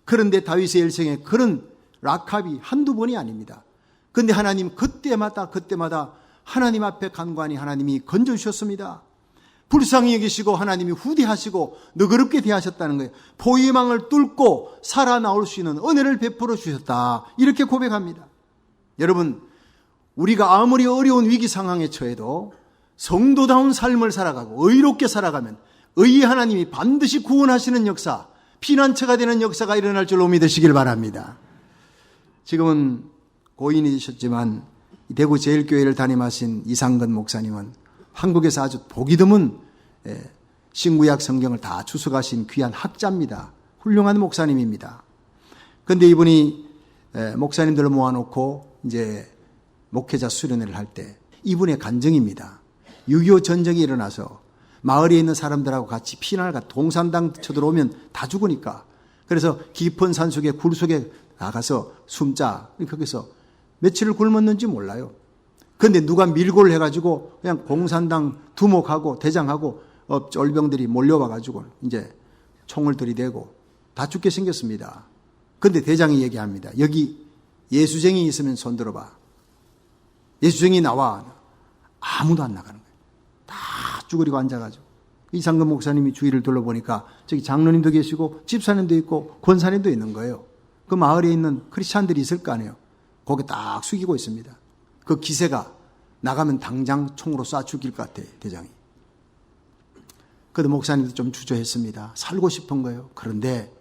그런데 다윗의 일생에 그런 라캅이 한두 번이 아닙니다. 그런데 하나님 그때마다 하나님 앞에 간구하니 하나님이 건져주셨습니다. 불쌍히 여기시고 하나님이 후대하시고 너그럽게 대하셨다는 거예요. 포위망을 뚫고 살아나올 수 있는 은혜를 베풀어 주셨다. 이렇게 고백합니다. 여러분, 우리가 아무리 어려운 위기 상황에 처해도 성도다운 삶을 살아가고 의롭게 살아가면 의의 하나님이 반드시 구원하시는 역사, 피난처가 되는 역사가 일어날 줄로 믿으시길 바랍니다. 지금은 고인이 되셨지만 대구 제일교회를 담임하신 이상근 목사님은 한국에서 아주 보기 드문 신구약 성경을 다 주석하신 귀한 학자입니다. 훌륭한 목사님입니다. 그런데 이분이 목사님들을 모아놓고 이제 목회자 수련회를 할 때 이분의 간증입니다. 6.25 전쟁이 일어나서 마을에 있는 사람들하고 같이 피난을 가 동산당 쳐들어오면 다 죽으니까 그래서 깊은 산속에 굴 속에 나가서 숨자. 거기서 며칠을 굶었는지 몰라요. 그런데 누가 밀고를 해가지고 그냥 공산당 두목하고 대장하고 쫄병들이 몰려와가지고 이제 총을 들이대고 다 죽게 생겼습니다. 그런데 대장이 얘기합니다. 여기 예수쟁이 있으면 손 들어봐. 예수쟁이 나와. 아무도 안 나가는 거예요. 다 쭈그리고 앉아가지고. 이상근 목사님이 주위를 둘러보니까 저기 장로님도 계시고 집사님도 있고 권사님도 있는 거예요. 그 마을에 있는 크리스찬들이 있을 거 아니에요. 거기 딱 숙이고 있습니다. 그 기세가 나가면 당장 총으로 쏴 죽일 것 같아요, 대장이. 그래도 목사님도 좀 주저했습니다. 살고 싶은 거예요. 그런데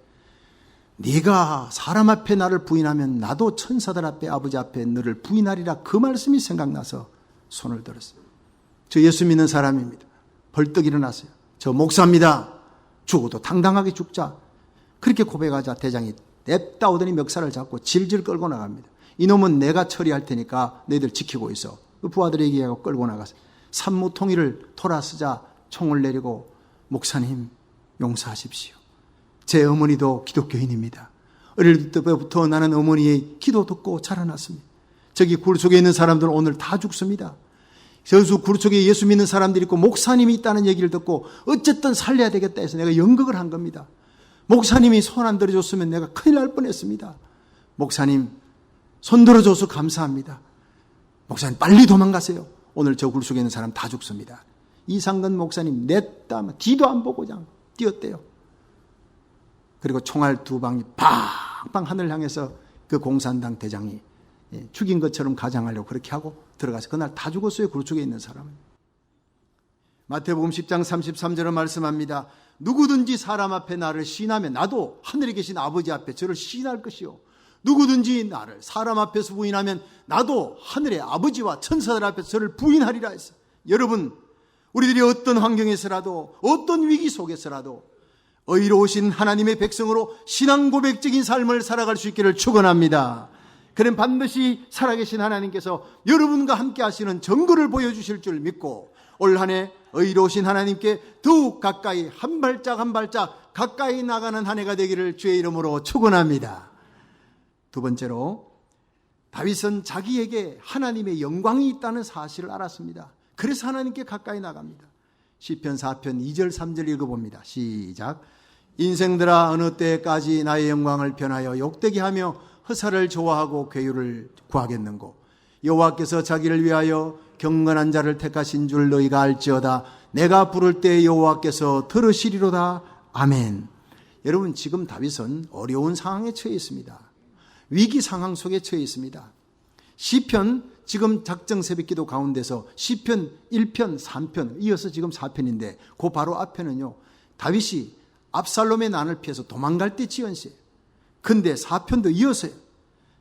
네가 사람 앞에 나를 부인하면 나도 천사들 앞에 아버지 앞에 너를 부인하리라 그 말씀이 생각나서 손을 들었어요. 저 예수 믿는 사람입니다. 벌떡 일어났어요. 저 목사입니다. 죽어도 당당하게 죽자. 그렇게 고백하자 대장이 냅다 오더니 멱살을 잡고 질질 끌고 나갑니다. 이놈은 내가 처리할 테니까 너희들 지키고 있어. 그 부하들이 얘기하고 끌고 나가서 산모통일을 돌아서자 총을 내리고 목사님 용서하십시오. 제 어머니도 기독교인입니다. 어릴 때부터 나는 어머니의 기도 듣고 자라났습니다. 저기 굴 속에 있는 사람들은 오늘 다 죽습니다. 저수 굴 속에 예수 믿는 사람들이 있고 목사님이 있다는 얘기를 듣고 어쨌든 살려야 되겠다 해서 내가 연극을 한 겁니다. 목사님이 손 안 들어줬으면 내가 큰일 날 뻔했습니다. 목사님 손 들어줘서 감사합니다. 목사님 빨리 도망가세요. 오늘 저 굴 속에 있는 사람 다 죽습니다. 이상근 목사님 냈다 뒤도 안 보고 그냥 뛰었대요. 그리고 총알 2방이 팡팡 하늘 향해서 그 공산당 대장이 죽인 것처럼 가장하려고 그렇게 하고 들어가서 그날 다 죽었어요. 굴 속에 있는 사람은. 마태복음 10장 33절은 말씀합니다. 누구든지 사람 앞에 나를 시인하면 나도 하늘에 계신 아버지 앞에 저를 시인할 것이요. 누구든지 나를 사람 앞에서 부인하면 나도 하늘의 아버지와 천사들 앞에서 저를 부인하리라 했어요. 여러분, 우리들이 어떤 환경에서라도 어떤 위기 속에서라도 의로우신 하나님의 백성으로 신앙 고백적인 삶을 살아갈 수 있기를 축원합니다. 그는 반드시 살아계신 하나님께서 여러분과 함께 하시는 정거를 보여주실 줄 믿고 올 한 해 의로우신 하나님께 더욱 가까이 한 발짝 한 발짝 가까이 나가는 한 해가 되기를 주의 이름으로 축원합니다. 두 번째로 다윗은 자기에게 하나님의 영광이 있다는 사실을 알았습니다. 그래서 하나님께 가까이 나갑니다. 시편 4편 2절 3절 읽어봅니다. 시작. 인생들아 어느 때까지 나의 영광을 변하여 욕되게 하며 허사를 좋아하고 괴유를 구하겠는고. 여호와께서 자기를 위하여 경건한 자를 택하신 줄 너희가 알지어다. 내가 부를 때 여호와께서 들으시리로다. 아멘. 여러분, 지금 다윗은 어려운 상황에 처해 있습니다. 위기 상황 속에 처해 있습니다. 시편, 지금 작정 새벽기도 가운데서 시편 1편, 3편, 이어서 지금 4편인데 그 바로 앞에는요, 다윗이 압살롬의 난을 피해서 도망갈 때 지은 시예요. 근데 4편도 이어서요.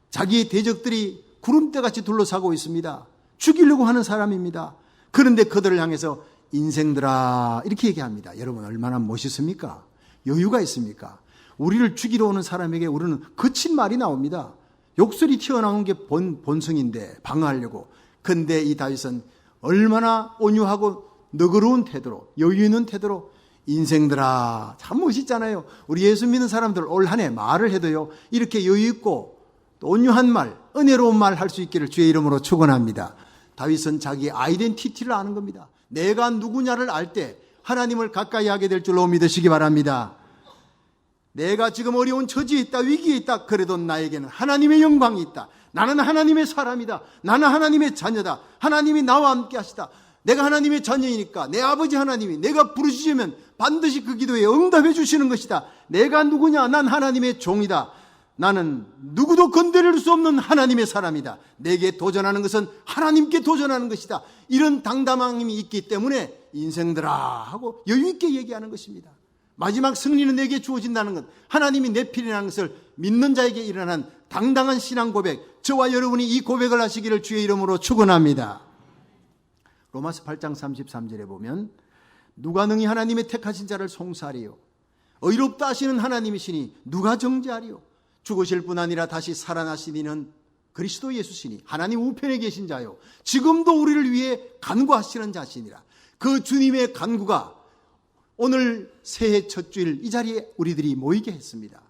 자기의 대적들이 구름대같이 둘러싸고 있습니다. 죽이려고 하는 사람입니다. 그런데 그들을 향해서 인생들아 이렇게 얘기합니다. 여러분, 얼마나 멋있습니까? 여유가 있습니까? 우리를 죽이러 오는 사람에게 우리는 거친 말이 나옵니다. 욕설이 튀어나온 게 본성인데 방어하려고. 근데 이 다윗은 얼마나 온유하고 너그러운 태도로, 여유 있는 태도로, 인생들아, 참 멋있잖아요. 우리 예수 믿는 사람들 올 한 해 말을 해도요, 이렇게 여유 있고 또 온유한 말, 은혜로운 말 할 수 있기를 주의 이름으로 축원합니다. 다윗은 자기 아이덴티티를 아는 겁니다. 내가 누구냐를 알 때 하나님을 가까이 하게 될 줄로 믿으시기 바랍니다. 내가 지금 어려운 처지에 있다, 위기에 있다, 그래도 나에게는 하나님의 영광이 있다. 나는 하나님의 사람이다. 나는 하나님의 자녀다. 하나님이 나와 함께 하시다. 내가 하나님의 자녀이니까 내 아버지 하나님이 내가 부르시면 반드시 그 기도에 응답해 주시는 것이다. 내가 누구냐? 난 하나님의 종이다. 나는 누구도 건드릴 수 없는 하나님의 사람이다. 내게 도전하는 것은 하나님께 도전하는 것이다. 이런 당당함이 있기 때문에 인생들아 하고 여유 있게 얘기하는 것입니다. 마지막 승리는 내게 주어진다는 것, 하나님이 내 필이라는 것을 믿는 자에게 일어난 당당한 신앙 고백, 저와 여러분이 이 고백을 하시기를 주의 이름으로 축원합니다. 로마서 8장 33절에 보면 누가 능히 하나님의 택하신 자를 송사하리요? 의롭다 하시는 하나님이시니 누가 정죄하리요? 죽으실 뿐 아니라 다시 살아나신 이는 그리스도 예수시니 하나님 우편에 계신 자요, 지금도 우리를 위해 간구하시는 자시니라. 그 주님의 간구가 오늘 새해 첫 주일 이 자리에 우리들이 모이게 했습니다.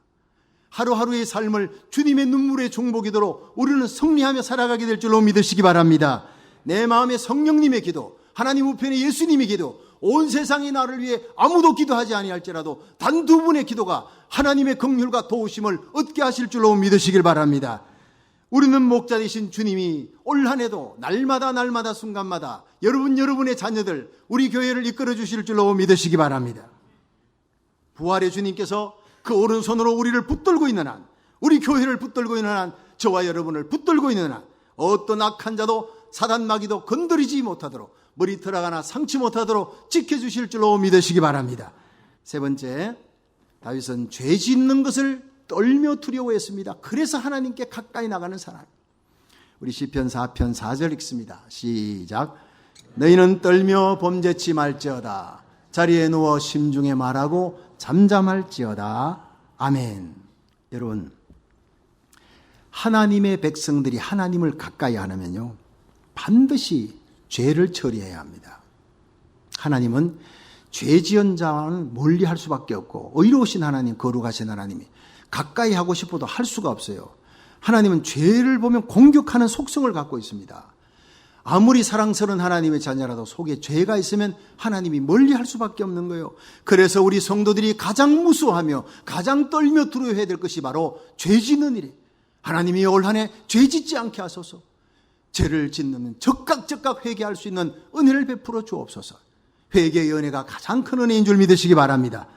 하루하루의 삶을 주님의 눈물의 종복이도록 우리는 승리하며 살아가게 될 줄로 믿으시기 바랍니다. 내 마음에 성령님의 기도, 하나님 우편에 예수님의 기도, 온 세상이 나를 위해 아무도 기도하지 아니할지라도 단 두 분의 기도가 하나님의 긍휼과 도우심을 얻게 하실 줄로 믿으시길 바랍니다. 우리는 목자 되신 주님이 올 한 해도 날마다 순간마다 여러분의 자녀들, 우리 교회를 이끌어 주실 줄로 믿으시기 바랍니다. 부활의 주님께서 그 오른손으로 우리를 붙들고 있는 한, 우리 교회를 붙들고 있는 한, 저와 여러분을 붙들고 있는 한, 어떤 악한 자도 사단 마귀도 건드리지 못하도록, 머리털 하나 상치 못하도록 지켜주실 줄로 믿으시기 바랍니다. 세 번째, 다윗은 죄 짓는 것을 떨며 두려워했습니다. 그래서 하나님께 가까이 나가는 사람. 우리 시편 4편 4절 읽습니다. 시작. 너희는 떨며 범죄치 말지어다. 자리에 누워 심중에 말하고 잠잠할지어다. 아멘. 여러분, 하나님의 백성들이 하나님을 가까이 하려면요, 반드시 죄를 처리해야 합니다. 하나님은 죄 지은 자는 멀리할 수밖에 없고, 의로우신 하나님, 거룩하신 하나님이 가까이 하고 싶어도 할 수가 없어요. 하나님은 죄를 보면 공격하는 속성을 갖고 있습니다. 아무리 사랑스러운 하나님의 자녀라도 속에 죄가 있으면 하나님이 멀리할 수밖에 없는 거예요. 그래서 우리 성도들이 가장 무서워하며 가장 떨며 두려워해야 될 것이 바로 죄 짓는 일이에요. 하나님이 올 한 해 죄 짓지 않게 하소서. 죄를 짓는 적각 회개할 수 있는 은혜를 베풀어 주옵소서. 회개의 은혜가 가장 큰 은혜인 줄 믿으시기 바랍니다.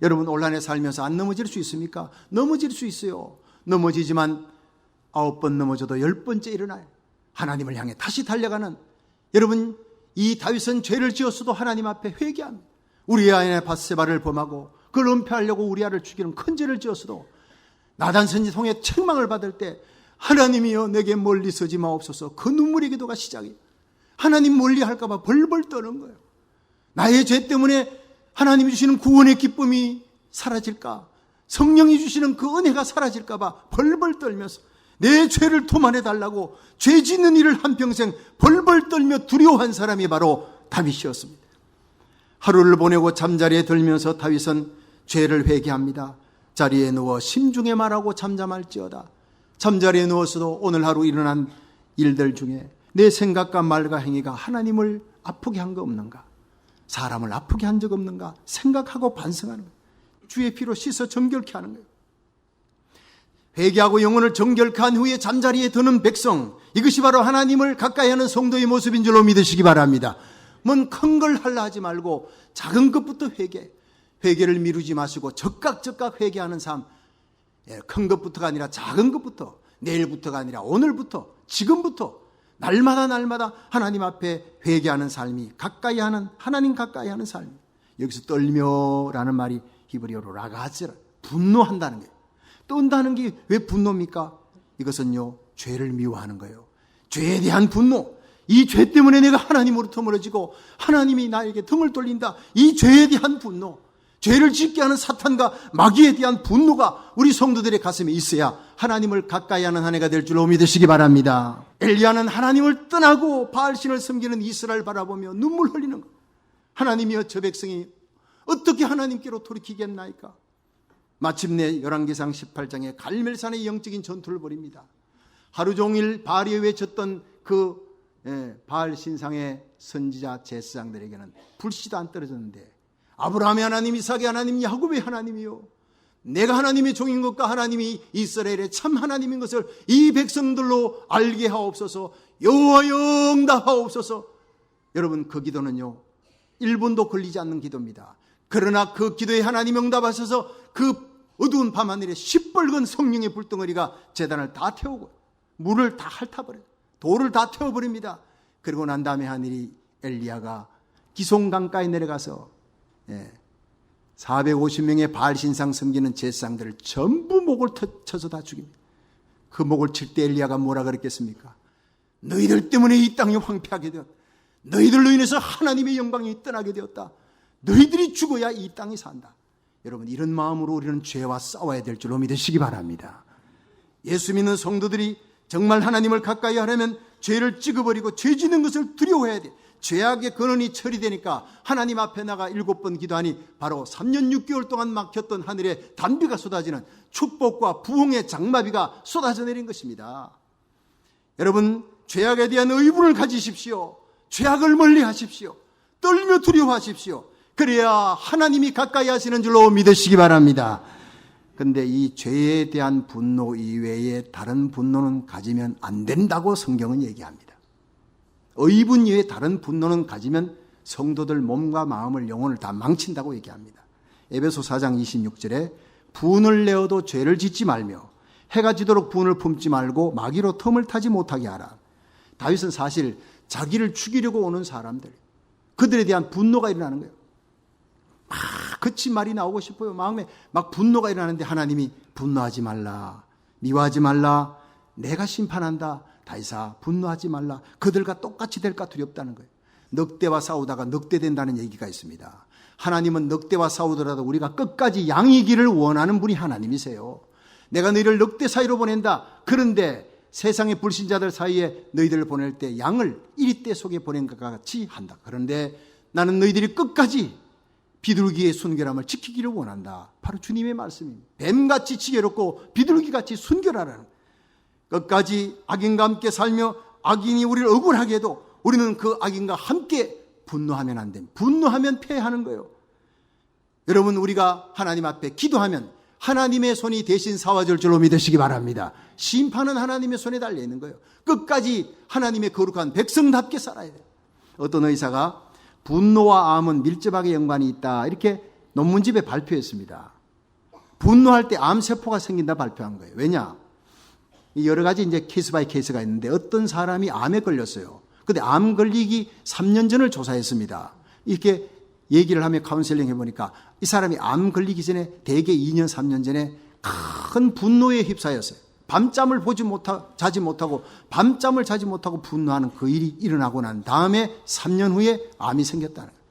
여러분, 올 한 해 살면서 안 넘어질 수 있습니까? 넘어질 수 있어요. 넘어지지만 9번 넘어져도 10번째 일어나요. 하나님을 향해 다시 달려가는, 여러분, 이 다윗은 죄를 지었어도 하나님 앞에 회개합니다. 우리 아내 밧세바를 범하고 그걸 은폐하려고 우리아를 죽이는 큰 죄를 지었어도 나단 선지 통해 책망을 받을 때 하나님이여 내게 멀리 서지 마옵소서, 그 눈물의 기도가 시작이에요. 하나님 멀리 할까 봐 벌벌 떠는 거예요. 나의 죄 때문에 하나님이 주시는 구원의 기쁨이 사라질까, 성령이 주시는 그 은혜가 사라질까 봐 벌벌 떨면서 내 죄를 토만해 달라고 죄 짓는 일을 한평생 벌벌 떨며 두려워한 사람이 바로 다윗이었습니다. 하루를 보내고 잠자리에 들면서 다윗은 죄를 회개합니다. 자리에 누워 심중에 말하고 잠잠할지어다. 잠자리에 누워서도 오늘 하루 일어난 일들 중에 내 생각과 말과 행위가 하나님을 아프게 한 거 없는가, 사람을 아프게 한 적 없는가 생각하고 반성하는 거예요. 주의 피로 씻어 정결케 하는 거예요. 회개하고 영혼을 정결케 한 후에 잠자리에 드는 백성, 이것이 바로 하나님을 가까이 하는 성도의 모습인 줄로 믿으시기 바랍니다. 뭔 큰 걸 하려 하지 말고 작은 것부터 회개를 미루지 마시고 적각 회개하는 삶, 큰 것부터가 아니라 작은 것부터, 내일부터가 아니라 오늘부터, 지금부터 날마다 하나님 앞에 회개하는 삶이 가까이 하는, 하나님 가까이 하는 삶이. 여기서 떨며라는 말이 히브리어로 라가즈라, 분노한다는 거예요. 떤다는 게 왜 분노입니까? 이것은요, 죄를 미워하는 거예요. 죄에 대한 분노. 이 죄 때문에 내가 하나님으로부터 멀어지고 하나님이 나에게 등을 돌린다. 이 죄에 대한 분노, 죄를 짓게 하는 사탄과 마귀에 대한 분노가 우리 성도들의 가슴에 있어야 하나님을 가까이 하는 한 해가 될 줄로 믿으시기 바랍니다. 엘리야는 하나님을 떠나고 바알신을 섬기는 이스라엘 바라보며 눈물 흘리는 것. 하나님이여, 저 백성이 어떻게 하나님께로 돌이키겠나이까? 마침내 열왕기상 18장에 갈멜산의 영적인 전투를 벌입니다. 하루 종일 바알에 외쳤던 그 바알 신상의 선지자 제사장들에게는 불씨도 안 떨어졌는데, 아브라함의 하나님, 이삭의 하나님, 야곱의 하나님이요, 내가 하나님의 종인 것과 하나님이 이스라엘의 참 하나님인 것을 이 백성들로 알게 하옵소서. 여호와여 응답하옵소서. 여러분, 그 기도는요 1분도 걸리지 않는 기도입니다. 그러나 그 기도에 하나님 응답하셔서 그 어두운 밤하늘에 시뻘건 성령의 불덩어리가 제단을 다 태우고 물을 다 핥아버려요. 돌을 다 태워버립니다. 그리고 난 다음에 하늘이 엘리야가 기송강가에 내려가서 450명의 바알 신상 섬기는 제사장들을 전부 목을 쳐서 다 죽입니다. 그 목을 칠 때 엘리야가 뭐라 그랬겠습니까? 너희들 때문에 이 땅이 황폐하게 되었다. 너희들로 인해서 하나님의 영광이 떠나게 되었다. 너희들이 죽어야 이 땅이 산다. 여러분, 이런 마음으로 우리는 죄와 싸워야 될 줄로 믿으시기 바랍니다. 예수 믿는 성도들이 정말 하나님을 가까이 하려면 죄를 찍어버리고 죄 짓는 것을 두려워해야 돼. 죄악의 근원이 처리되니까 하나님 앞에 나가 7번 기도하니 바로 3년 6개월 동안 막혔던 하늘에 단비가 쏟아지는 축복과 부흥의 장마비가 쏟아져 내린 것입니다. 여러분, 죄악에 대한 의분을 가지십시오. 죄악을 멀리 하십시오. 떨며 두려워하십시오. 그래야 하나님이 가까이 하시는 줄로 믿으시기 바랍니다. 그런데 이 죄에 대한 분노 이외에 다른 분노는 가지면 안 된다고 성경은 얘기합니다. 의분 이외에 다른 분노는 가지면 성도들 몸과 마음을, 영혼을 다 망친다고 얘기합니다. 에베소 4장 26절에 분을 내어도 죄를 짓지 말며 해가 지도록 분을 품지 말고 마귀로 틈을 타지 못하게 하라. 다윗은 사실 자기를 죽이려고 오는 사람들, 그들에 대한 분노가 일어나는 거예요. 막 그치 말이 나오고 싶어요. 마음에 막 분노가 일어나는데 하나님이 분노하지 말라, 미워하지 말라, 내가 심판한다. 다윗아, 분노하지 말라. 그들과 똑같이 될까 두렵다는 거예요. 늑대와 싸우다가 늑대 된다는 얘기가 있습니다. 하나님은 늑대와 싸우더라도 우리가 끝까지 양이기를 원하는 분이 하나님이세요. 내가 너희를 늑대 사이로 보낸다. 그런데 세상의 불신자들 사이에 너희들을 보낼 때 양을 이리떼 속에 보낸 것과 같이 한다. 그런데 나는 너희들이 끝까지 비둘기의 순결함을 지키기를 원한다. 바로 주님의 말씀입니다. 뱀같이 지혜롭고 비둘기같이 순결하라는, 끝까지 악인과 함께 살며 악인이 우리를 억울하게 해도 우리는 그 악인과 함께 분노하면 안 됩니다. 분노하면 패하는 거예요. 여러분, 우리가 하나님 앞에 기도하면 하나님의 손이 대신 사와줄 줄로 믿으시기 바랍니다. 심판은 하나님의 손에 달려있는 거예요. 끝까지 하나님의 거룩한 백성답게 살아야 돼요. 어떤 의사가 분노와 암은 밀접하게 연관이 있다, 이렇게 논문집에 발표했습니다. 분노할 때 암세포가 생긴다 발표한 거예요. 왜냐? 여러 가지 이제 케이스 바이 케이스가 있는데, 어떤 사람이 암에 걸렸어요. 근데 암 걸리기 3년 전을 조사했습니다. 이렇게 얘기를 하며 카운셀링 해보니까 이 사람이 암 걸리기 전에 대개 2년, 3년 전에 큰 분노에 휩싸였어요. 밤잠을 자지 못하고 밤잠을 자지 못하고 분노하는 그 일이 일어나고 난 다음에 3년 후에 암이 생겼다는 거예요.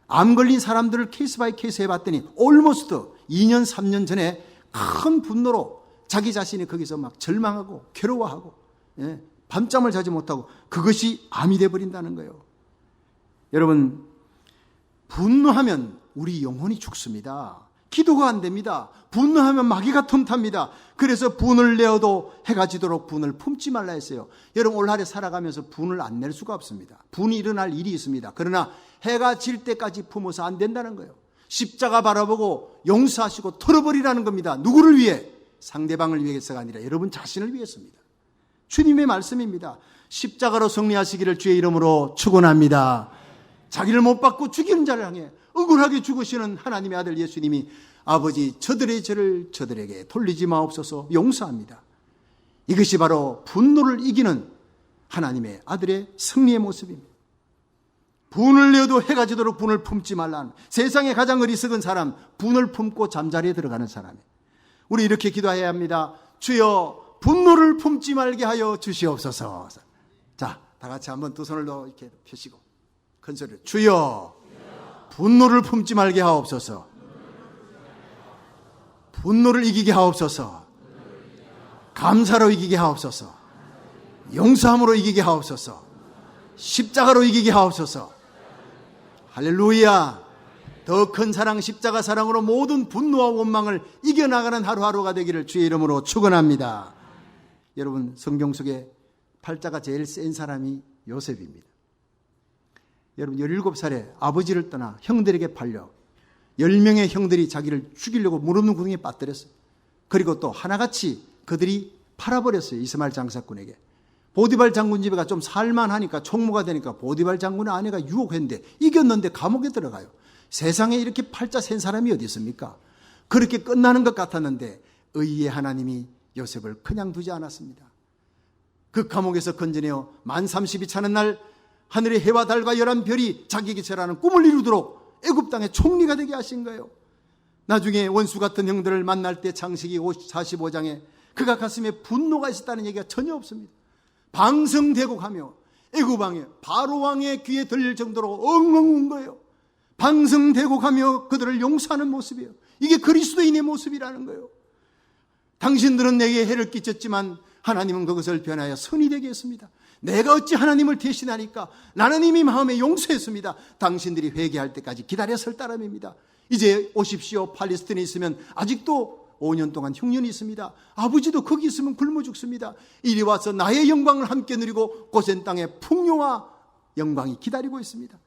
암 걸린 사람들을 케이스 바이 케이스 해봤더니 almost 2년, 3년 전에 큰 분노로 자기 자신이 거기서 막 절망하고 괴로워하고 밤잠을 자지 못하고 그것이 암이 돼버린다는 거예요. 여러분, 분노하면 우리 영혼이 죽습니다. 기도가 안 됩니다. 분노하면 마귀가 틈탑니다. 그래서 분을 내어도 해가 지도록 분을 품지 말라 했어요. 여러분, 올하루 살아가면서 분을 안 낼 수가 없습니다. 분이 일어날 일이 있습니다. 그러나 해가 질 때까지 품어서 안 된다는 거예요. 십자가 바라보고 용서하시고 털어버리라는 겁니다. 누구를 위해? 상대방을 위해서가 아니라 여러분 자신을 위해서입니다. 주님의 말씀입니다. 십자가로 승리하시기를 주의 이름으로 축원합니다. 자기를 못 받고 죽이는 자를 향해 억울하게 죽으시는 하나님의 아들 예수님이 아버지 저들의 죄를 저들에게 돌리지 마옵소서 용서합니다. 이것이 바로 분노를 이기는 하나님의 아들의 승리의 모습입니다. 분을 내어도 해가 지도록 분을 품지 말라는, 세상에 가장 어리석은 사람, 분을 품고 잠자리에 들어가는 사람이에요. 우리 이렇게 기도해야 합니다. 주여 분노를 품지 말게 하여 주시옵소서. 자, 다 같이 한번 두 손을 이렇게 펴시고 큰 소리로 주여 분노를 품지 말게 하옵소서. 분노를 이기게 하옵소서. 감사로 이기게 하옵소서. 용서함으로 이기게 하옵소서. 십자가로 이기게 하옵소서. 할렐루야. 더 큰 사랑, 십자가 사랑으로 모든 분노와 원망을 이겨나가는 하루하루가 되기를 주의 이름으로 축원합니다. 여러분, 성경 속에 팔자가 제일 센 사람이 요셉입니다. 여러분, 17살에 아버지를 떠나 형들에게 팔려 10명의 형들이 자기를 죽이려고 물 없는 구덩이에 빠뜨렸어요. 그리고 또 하나같이 그들이 팔아버렸어요. 이스마엘 장사꾼에게. 보디발 장군 집에가 좀 살만하니까, 총무가 되니까 보디발 장군의 아내가 유혹했는데 이겼는데 감옥에 들어가요. 세상에 이렇게 팔자 센 사람이 어디 있습니까? 그렇게 끝나는 것 같았는데 의의 하나님이 요셉을 그냥 두지 않았습니다. 그 감옥에서 건져내어 만 30이 차는 날 하늘의 해와 달과 11별이 자기에게 절하는 꿈을 이루도록 애굽 땅의 총리가 되게 하신 거예요. 나중에 원수 같은 형들을 만날 때 창세기 45장에 그가 가슴에 분노가 있었다는 얘기가 전혀 없습니다. 방성되고 가며 애굽 왕의 바로 왕의 귀에 들릴 정도로 엉엉 운 거예요. 방성되고 가며 그들을 용서하는 모습이에요. 이게 그리스도인의 모습이라는 거예요. 당신들은 내게 해를 끼쳤지만 하나님은 그것을 변하여 선이 되게 했습니다. 내가 어찌 하나님을 대신하니까? 나는 이미 마음에 용서했습니다. 당신들이 회개할 때까지 기다려 설 따름입니다. 이제 오십시오. 팔레스틴에 있으면 아직도 5년 동안 흉년이 있습니다. 아버지도 거기 있으면 굶어 죽습니다. 이리 와서 나의 영광을 함께 누리고 고센 땅의 풍요와 영광이 기다리고 있습니다.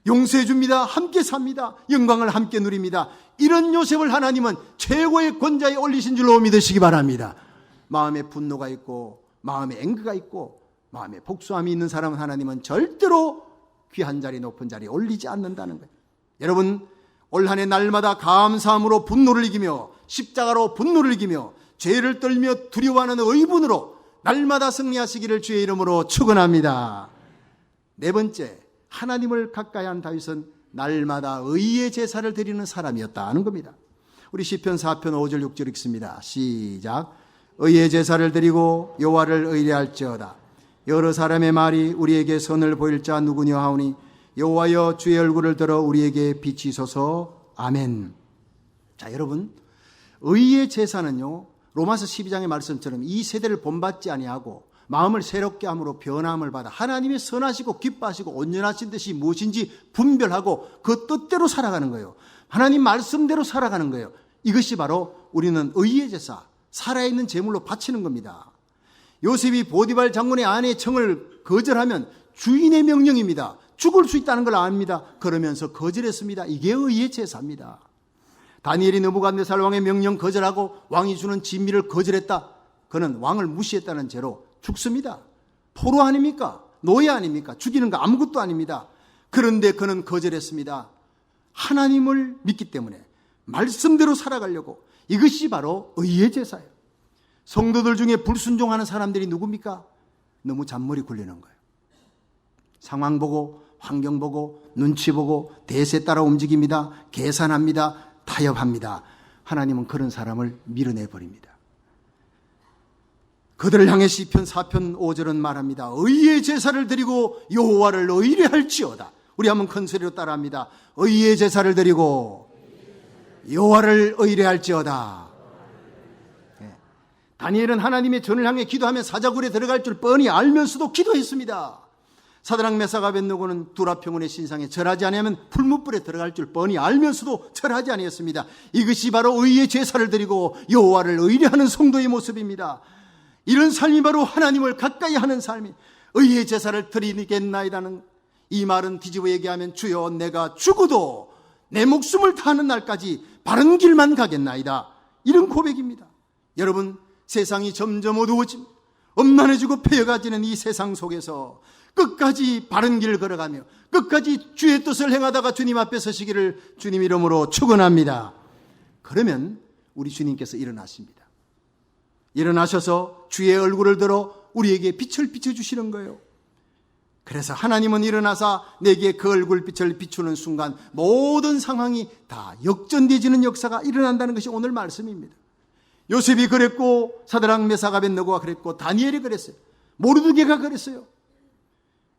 용서해 줍니다. 함께 삽니다. 영광을 함께 누립니다. 이런 요셉을 하나님은 최고의 권자에 올리신 줄로 믿으시기 바랍니다. 마음에 분노가 있고 마음에 앵그가 있고 마음에 복수함이 있는 사람은 하나님은 절대로 귀한 자리, 높은 자리에 올리지 않는다는 거예요. 여러분, 올 한 해 날마다 감사함으로 분노를 이기며 십자가로 분노를 이기며 죄를 떨며 두려워하는 의분으로 날마다 승리하시기를 주의 이름으로 축원합니다. 네 번째, 하나님을 가까이 한 다윗은 날마다 의의 제사를 드리는 사람이었다는 겁니다. 우리 시편 4편 5절 6절 읽습니다. 시작. 의의 제사를 드리고 여호와를 의뢰할지어다. 여러 사람의 말이 우리에게 선을 보일 자 누구냐 하오니 여호와여 주의 얼굴을 들어 우리에게 비치소서. 아멘. 자, 여러분, 의의 제사는요, 로마서 12장의 말씀처럼 이 세대를 본받지 아니하고 마음을 새롭게 함으로 변함을 받아 하나님의 선하시고 기뻐하시고 온전하신 뜻이 무엇인지 분별하고 그 뜻대로 살아가는 거예요. 하나님 말씀대로 살아가는 거예요. 이것이 바로 우리는 의의 제사, 살아있는 제물로 바치는 겁니다. 요셉이 보디발 장군의 아내의 청을 거절하면 주인의 명령입니다. 죽을 수 있다는 걸 압니다. 그러면서 거절했습니다. 이게 의의 제사입니다. 다니엘이 느부갓네살 왕의 명령 거절하고 왕이 주는 진미를 거절했다. 그는 왕을 무시했다는 죄로 죽습니다. 포로 아닙니까? 노예 아닙니까? 죽이는 거 아무것도 아닙니다. 그런데 그는 거절했습니다. 하나님을 믿기 때문에 말씀대로 살아가려고. 이것이 바로 의의 제사예요. 성도들 중에 불순종하는 사람들이 누굽니까? 너무 잔머리 굴리는 거예요. 상황 보고 환경 보고 눈치 보고 대세 따라 움직입니다. 계산합니다. 타협합니다. 하나님은 그런 사람을 밀어내버립니다. 그들을 향해 시편 4편 5절은 말합니다. 의의 제사를 드리고 여호와를 의뢰할지어다. 우리 한번 큰 소리로 따라합니다. 의의 제사를 드리고 여호와를 의뢰할지어다. 네. 다니엘은 하나님의 전을 향해 기도하며 사자굴에 들어갈 줄 뻔히 알면서도 기도했습니다. 사드락 메삭 아벳느고는 두라평원의 신상에 절하지 아니하면 풀무불에 들어갈 줄 뻔히 알면서도 절하지 아니했습니다. 이것이 바로 의의 제사를 드리고 여호와를 의뢰하는 성도의 모습입니다. 이런 삶이 바로 하나님을 가까이 하는 삶이, 의의 제사를 드리겠나이다는 이 말은 뒤집어 얘기하면 주여 내가 죽어도 내 목숨을 다하는 날까지 바른 길만 가겠나이다. 이런 고백입니다. 여러분, 세상이 점점 어두워집니다. 엄난해지고 패여가지는 이 세상 속에서 끝까지 바른 길을 걸어가며 끝까지 주의 뜻을 행하다가 주님 앞에 서시기를 주님 이름으로 축원합니다. 그러면 우리 주님께서 일어나십니다. 일어나셔서 주의 얼굴을 들어 우리에게 빛을 비춰주시는 거예요. 그래서 하나님은 일어나사 내게 그 얼굴빛을 비추는 순간 모든 상황이 다 역전되어지는 역사가 일어난다는 것이 오늘 말씀입니다. 요셉이 그랬고 사드락 메삭 아벳느고가 그랬고 다니엘이 그랬어요. 모르드게가 그랬어요.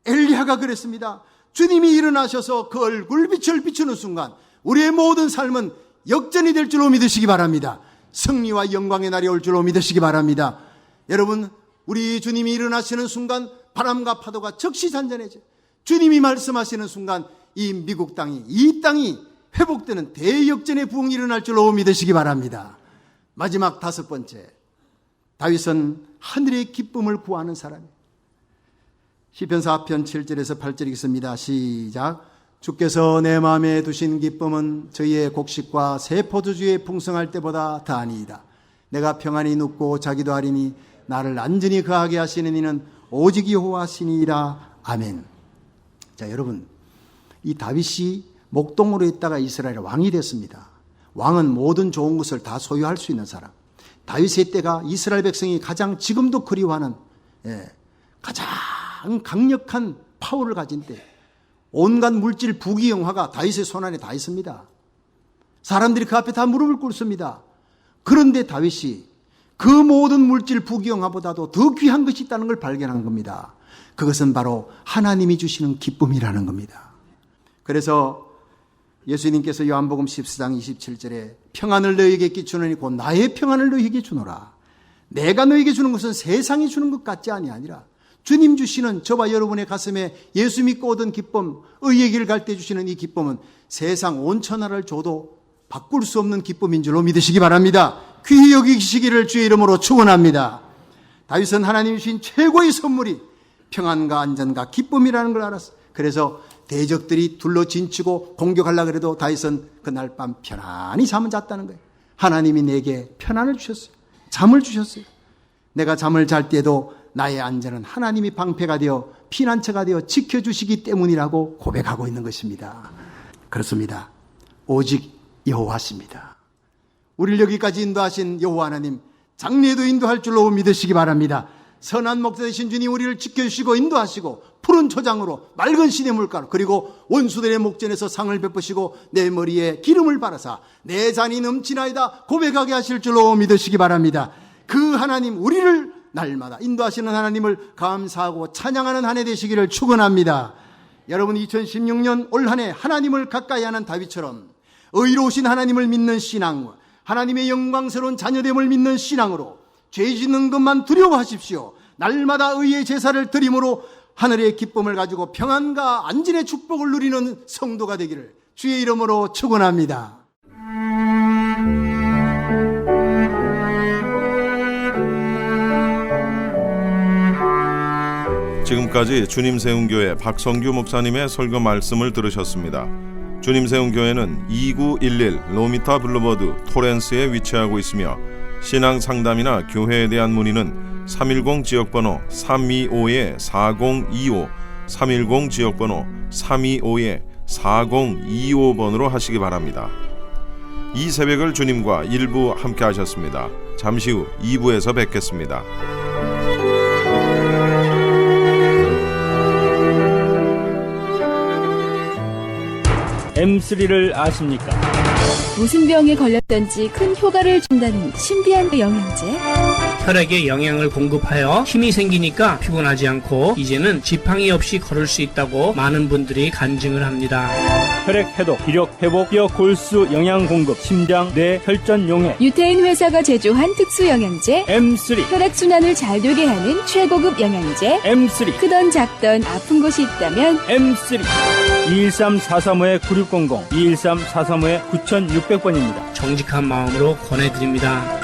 엘리야가 그랬습니다. 주님이 일어나셔서 그 얼굴빛을 비추는 순간 우리의 모든 삶은 역전이 될 줄로 믿으시기 바랍니다. 승리와 영광의 날이 올 줄로 믿으시기 바랍니다. 여러분, 우리 주님이 일어나시는 순간 바람과 파도가 즉시 잔잔해져요. 주님이 말씀하시는 순간 이 미국 땅이, 이 땅이 회복되는 대역전의 부흥이 일어날 줄로 믿으시기 바랍니다. 마지막 5번째, 다윗은 하늘의 기쁨을 구하는 사람이에요. 시편 4편 7절에서 8절 읽습니다. 시작. 주께서 내 마음에 두신 기쁨은 저희의 곡식과 새 포도주에 풍성할 때보다 더하니이다. 내가 평안히 눕고 자기도 하리니 나를 안전히 거하게 하시는 이는 오직 여호와시니이다. 아멘. 자, 여러분, 이 다윗이 목동으로 있다가 이스라엘의 왕이 됐습니다. 왕은 모든 좋은 것을 다 소유할 수 있는 사람. 다윗의 때가 이스라엘 백성이 가장 지금도 그리워하는 가장 강력한 파워를 가진 때, 온갖 물질 부귀영화가 다윗의 손안에 다 있습니다. 사람들이 그 앞에 다 무릎을 꿇습니다. 그런데 다윗이 그 모든 물질 부귀영화보다도 더 귀한 것이 있다는 걸 발견한 겁니다. 그것은 바로 하나님이 주시는 기쁨이라는 겁니다. 그래서 예수님께서 요한복음 14장 27절에 평안을 너희에게 끼치노니 곧 나의 평안을 너희에게 주노라. 내가 너희에게 주는 것은 세상이 주는 것 같지 아니하니라. 주님 주시는 저와 여러분의 가슴에 예수 믿고 얻은 기쁨, 의의 길 갈 때 주시는 이 기쁨은 세상 온 천하를 줘도 바꿀 수 없는 기쁨인 줄로 믿으시기 바랍니다. 귀히 여기시기를 주의 이름으로 축원합니다. 다윗은 하나님이 주신 최고의 선물이 평안과 안전과 기쁨이라는 걸 알았어요. 그래서 대적들이 둘러 진치고 공격하려고 해도 다윗은 그날 밤 편안히 잠을 잤다는 거예요. 하나님이 내게 편안을 주셨어요. 잠을 주셨어요. 내가 잠을 잘 때에도 나의 안전은 하나님이 방패가 되어 피난처가 되어 지켜주시기 때문이라고 고백하고 있는 것입니다. 그렇습니다. 오직 여호와십니다. 우리를 여기까지 인도하신 여호와 하나님, 장래에도 인도할 줄로 믿으시기 바랍니다. 선한 목자 되신 주님 우리를 지켜주시고 인도하시고 푸른 초장으로 맑은 시냇물가로 그리고 원수들의 목전에서 상을 베푸시고 내 머리에 기름을 바라사 내 잔이 넘치나이다 고백하게 하실 줄로 믿으시기 바랍니다. 그 하나님, 우리를 날마다 인도하시는 하나님을 감사하고 찬양하는 한 해 되시기를 축원합니다. 여러분, 2016년 올 한 해 하나님을 가까이 하는 다윗처럼 의로우신 하나님을 믿는 신앙, 하나님의 영광스러운 자녀됨을 믿는 신앙으로 죄 짓는 것만 두려워하십시오. 날마다 의의 제사를 드림으로 하늘의 기쁨을 가지고 평안과 안전의 축복을 누리는 성도가 되기를 주의 이름으로 축원합니다. 지금까지 주님세운교회 박성규 목사님의 설교 말씀을 들으셨습니다. 주님세운교회는 2911 로미타 블루버드 토렌스에 위치하고 있으며 신앙 상담이나 교회에 대한 문의는 310 지역번호 325-4025 310 지역번호 325-4025번으로 하시기 바랍니다. 이 새벽을 주님과 일부 함께 하셨습니다. 잠시 후 2부에서 뵙겠습니다. M3를 아십니까? 무슨 병에 걸렸던지 큰 효과를 준다는 신비한 영양제. 혈액에 영양을 공급하여 힘이 생기니까 피곤하지 않고 이제는 지팡이 없이 걸을 수 있다고 많은 분들이 간증을 합니다. 혈액 해독, 기력 회복, 뼈 골수 영양 공급, 심장, 뇌, 혈전 용해. 유태인 회사가 제조한 특수 영양제. M3. 혈액 순환을 잘 되게 하는 최고급 영양제. M3. 크던 작던 아픈 곳이 있다면 M3. 213-435-9600, 213-435-9600번입니다. 정직한 마음으로 권해드립니다.